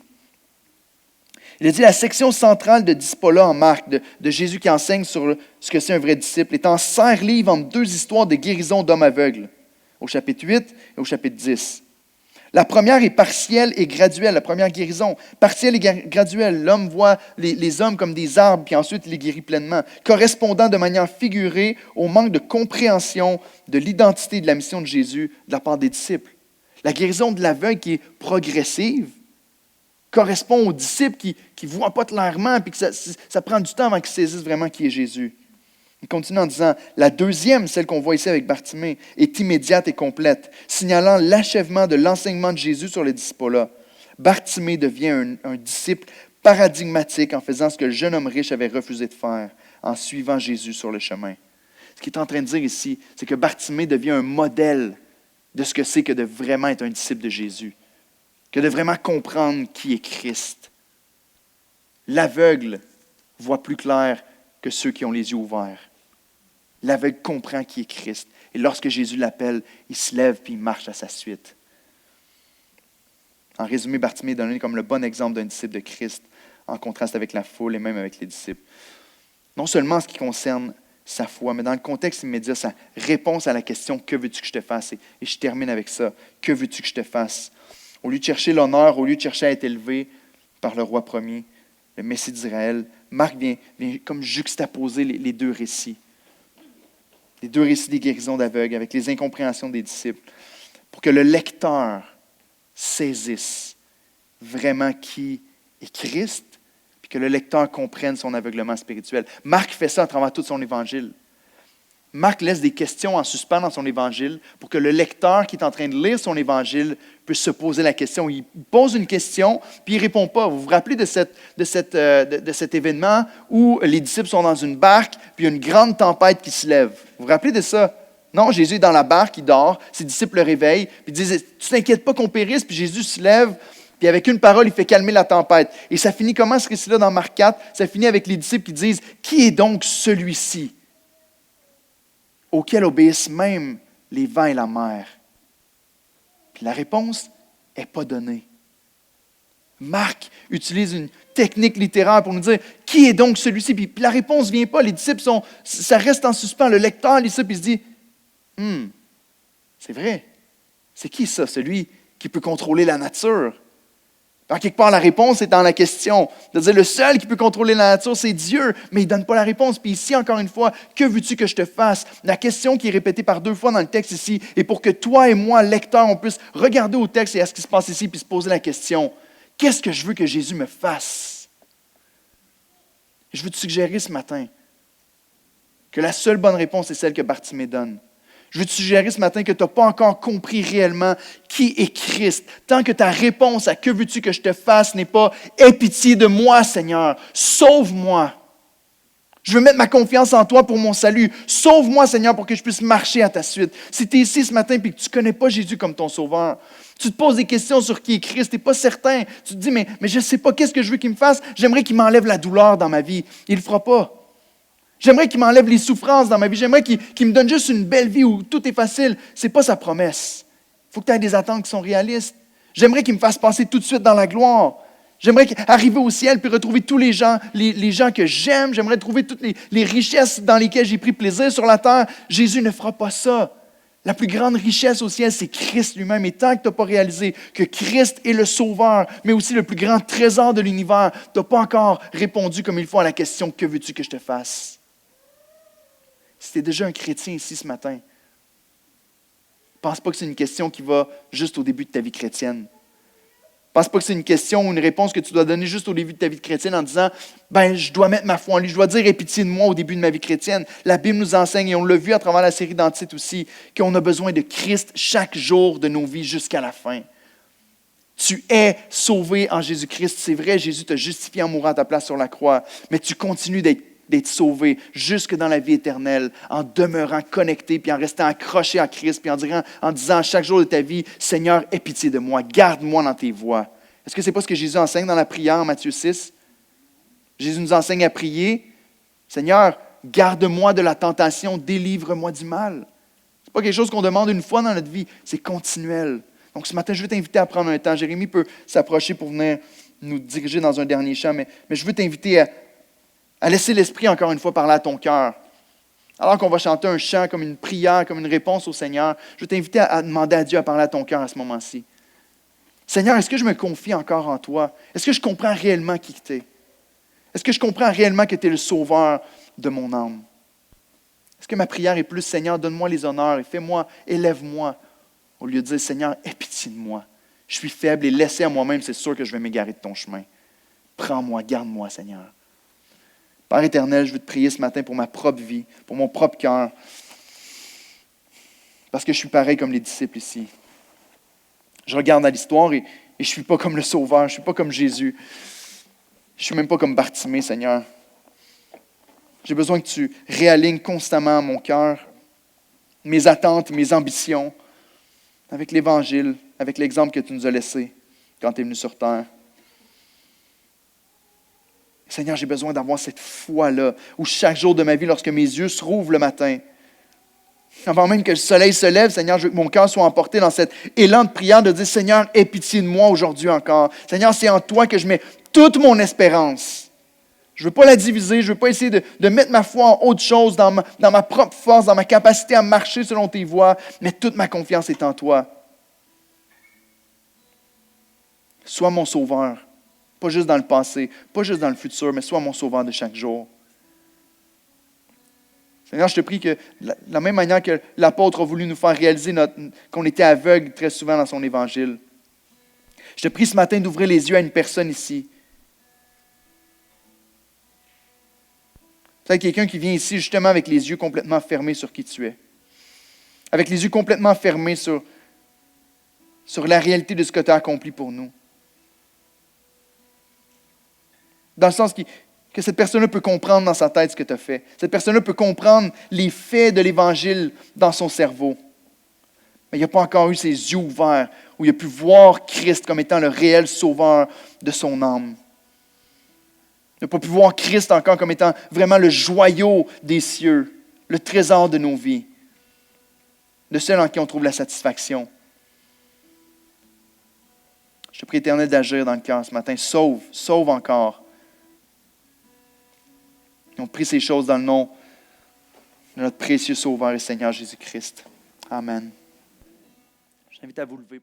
Il a dit la section centrale de Dispola en Marc, de Jésus qui enseigne sur ce que c'est un vrai disciple, est en serre-livre entre deux histoires de guérison d'hommes aveugles, au chapitre 8 et au chapitre 10. La première est partielle et graduelle, la première guérison. Partielle et graduelle, l'homme voit les hommes comme des arbres, puis ensuite il les guérit pleinement, correspondant de manière figurée au manque de compréhension de l'identité de la mission de Jésus de la part des disciples. La guérison de l'aveugle qui est progressive, correspond aux disciples qui ne voient pas clairement et que ça prend du temps avant qu'ils saisissent vraiment qui est Jésus. Il continue en disant, la deuxième, celle qu'on voit ici avec Bartimée, est immédiate et complète, signalant l'achèvement de l'enseignement de Jésus sur les disciples-là. Bartimée devient un disciple paradigmatique en faisant ce que le jeune homme riche avait refusé de faire, en suivant Jésus sur le chemin. Ce qu'il est en train de dire ici, c'est que Bartimée devient un modèle de ce que c'est que de vraiment être un disciple de Jésus. Que de vraiment comprendre qui est Christ. L'aveugle voit plus clair que ceux qui ont les yeux ouverts. L'aveugle comprend qui est Christ. Et lorsque Jésus l'appelle, il se lève et il marche à sa suite. En résumé, Bartimée est donné comme le bon exemple d'un disciple de Christ, en contraste avec la foule et même avec les disciples. Non seulement en ce qui concerne sa foi, mais dans le contexte immédiat, sa réponse à la question « Que veux-tu que je te fasse ?» Et je termine avec ça. « Que veux-tu que je te fasse ?» Au lieu de chercher l'honneur, au lieu de chercher à être élevé par le roi premier, le Messie d'Israël, Marc vient comme juxtaposer les deux récits. Les deux récits des guérisons d'aveugles avec les incompréhensions des disciples, pour que le lecteur saisisse vraiment qui est Christ, puis que le lecteur comprenne son aveuglement spirituel. Marc fait ça à travers tout son évangile. Marc laisse des questions en suspens dans son évangile pour que le lecteur qui est en train de lire son évangile puisse se poser la question. Il pose une question, puis il ne répond pas. Vous vous rappelez de cet événement où les disciples sont dans une barque, puis il y a une grande tempête qui se lève. Vous vous rappelez de ça? Non, Jésus est dans la barque, il dort, ses disciples le réveillent, puis ils disent « Tu t'inquiètes pas qu'on périsse », puis Jésus se lève, puis avec une parole, il fait calmer la tempête. Et ça finit comment ce récit-là dans Marc 4? Ça finit avec les disciples qui disent « Qui est donc celui-ci » auquel obéissent même les vents et la mer? Puis la réponse n'est pas donnée. Marc utilise une technique littéraire pour nous dire qui est donc celui-ci. Puis la réponse ne vient pas. Les disciples ça reste en suspens. Le lecteur lit ça et se dit c'est vrai. C'est qui ça, celui qui peut contrôler la nature? En quelque part, la réponse est dans la question. De dire, le seul qui peut contrôler la nature, c'est Dieu, mais il ne donne pas la réponse. Puis ici, encore une fois, que veux-tu que je te fasse? La question qui est répétée par 2 fois dans le texte ici, et pour que toi et moi, lecteurs, on puisse regarder au texte et à ce qui se passe ici, puis se poser la question, qu'est-ce que je veux que Jésus me fasse? Et je veux te suggérer ce matin que la seule bonne réponse est celle que Bartimée donne. Je veux te suggérer ce matin que tu n'as pas encore compris réellement qui est Christ. Tant que ta réponse à « que veux-tu que je te fasse » n'est pas « aie pitié de moi, Seigneur, sauve-moi ». Je veux mettre ma confiance en toi pour mon salut. Sauve-moi, Seigneur, pour que je puisse marcher à ta suite. Si tu es ici ce matin et que tu ne connais pas Jésus comme ton sauveur, tu te poses des questions sur qui est Christ, tu n'es pas certain. Tu te dis, mais je ne sais pas qu'est-ce que je veux qu'il me fasse. J'aimerais qu'il m'enlève la douleur dans ma vie. Il ne le fera pas. J'aimerais qu'il m'enlève les souffrances dans ma vie. J'aimerais qu'il me donne juste une belle vie où tout est facile. Ce n'est pas sa promesse. Il faut que tu aies des attentes qui sont réalistes. J'aimerais qu'il me fasse passer tout de suite dans la gloire. J'aimerais arriver au ciel puis retrouver tous les gens que j'aime. J'aimerais trouver toutes les richesses dans lesquelles j'ai pris plaisir sur la terre. Jésus ne fera pas ça. La plus grande richesse au ciel, c'est Christ lui-même. Et tant que tu n'as pas réalisé que Christ est le Sauveur, mais aussi le plus grand trésor de l'univers, tu n'as pas encore répondu comme il faut à la question « Que veux-tu que je te fasse ?» Si tu es déjà un chrétien ici ce matin, pense pas que c'est une question qui va juste au début de ta vie chrétienne. Pense pas que c'est une question ou une réponse que tu dois donner juste au début de ta vie chrétienne en disant « je dois mettre ma foi en lui, je dois dire « Aie pitié de moi » au début de ma vie chrétienne. La Bible nous enseigne, et on l'a vu à travers la série d'Antite aussi, qu'on a besoin de Christ chaque jour de nos vies jusqu'à la fin. Tu es sauvé en Jésus-Christ. C'est vrai, Jésus t'a justifié en mourant à ta place sur la croix, mais tu continues d'être sauvé jusque dans la vie éternelle en demeurant connecté puis en restant accroché à Christ puis en disant chaque jour de ta vie, Seigneur, aie pitié de moi, garde-moi dans tes voies. Est-ce que ce n'est pas ce que Jésus enseigne dans la prière en Matthieu 6? Jésus nous enseigne à prier, Seigneur, garde-moi de la tentation, délivre-moi du mal. Ce n'est pas quelque chose qu'on demande une fois dans notre vie, c'est continuel. Donc ce matin, je veux t'inviter à prendre un temps. Jérémie peut s'approcher pour venir nous diriger dans un dernier chant, mais je veux t'inviter à laisser l'Esprit, encore une fois, parler à ton cœur. Alors qu'on va chanter un chant comme une prière, comme une réponse au Seigneur, je veux t'inviter à demander à Dieu à parler à ton cœur à ce moment-ci. Seigneur, est-ce que je me confie encore en toi? Est-ce que je comprends réellement qui tu es? Est-ce que je comprends réellement que tu es le sauveur de mon âme? Est-ce que ma prière est plus, Seigneur, donne-moi les honneurs et fais-moi, élève-moi, au lieu de dire, Seigneur, aie pitié de moi. Je suis faible et laissé à moi-même, c'est sûr que je vais m'égarer de ton chemin. Prends-moi, garde-moi, Seigneur. Père éternel, je veux te prier ce matin pour ma propre vie, pour mon propre cœur, parce que je suis pareil comme les disciples ici. Je regarde à l'histoire et je ne suis pas comme le Sauveur, je ne suis pas comme Jésus. Je ne suis même pas comme Bartimée, Seigneur. J'ai besoin que tu réalignes constamment mon cœur, mes attentes, mes ambitions, avec l'Évangile, avec l'exemple que tu nous as laissé quand tu es venu sur terre. Seigneur, j'ai besoin d'avoir cette foi-là, où chaque jour de ma vie, lorsque mes yeux se rouvrent le matin, avant même que le soleil se lève, Seigneur, je veux que mon cœur soit emporté dans cet élan de prière de dire, Seigneur, aie pitié de moi aujourd'hui encore. Seigneur, c'est en toi que je mets toute mon espérance. Je ne veux pas la diviser, je ne veux pas essayer de mettre ma foi en autre chose, dans ma propre force, dans ma capacité à marcher selon tes voies, mais toute ma confiance est en toi. Sois mon sauveur. Pas juste dans le passé, pas juste dans le futur, mais sois mon sauveur de chaque jour. Seigneur, je te prie que, de la même manière que l'apôtre a voulu nous faire réaliser qu'on était aveugle très souvent dans son évangile, je te prie ce matin d'ouvrir les yeux à une personne ici. Peut-être quelqu'un qui vient ici justement avec les yeux complètement fermés sur qui tu es. Avec les yeux complètement fermés sur la réalité de ce que tu as accompli pour nous. Dans le sens que cette personne-là peut comprendre dans sa tête ce que tu as fait. Cette personne-là peut comprendre les faits de l'Évangile dans son cerveau. Mais il n'a pas encore eu ses yeux ouverts, où il a pu voir Christ comme étant le réel sauveur de son âme. Il n'a pas pu voir Christ encore comme étant vraiment le joyau des cieux, le trésor de nos vies, le seul en qui on trouve la satisfaction. Je te prie, Éternel, d'agir dans le cœur ce matin. Sauve encore. On prie ces choses dans le nom de notre précieux Sauveur et Seigneur Jésus-Christ. Amen. Je t'invite à vous lever.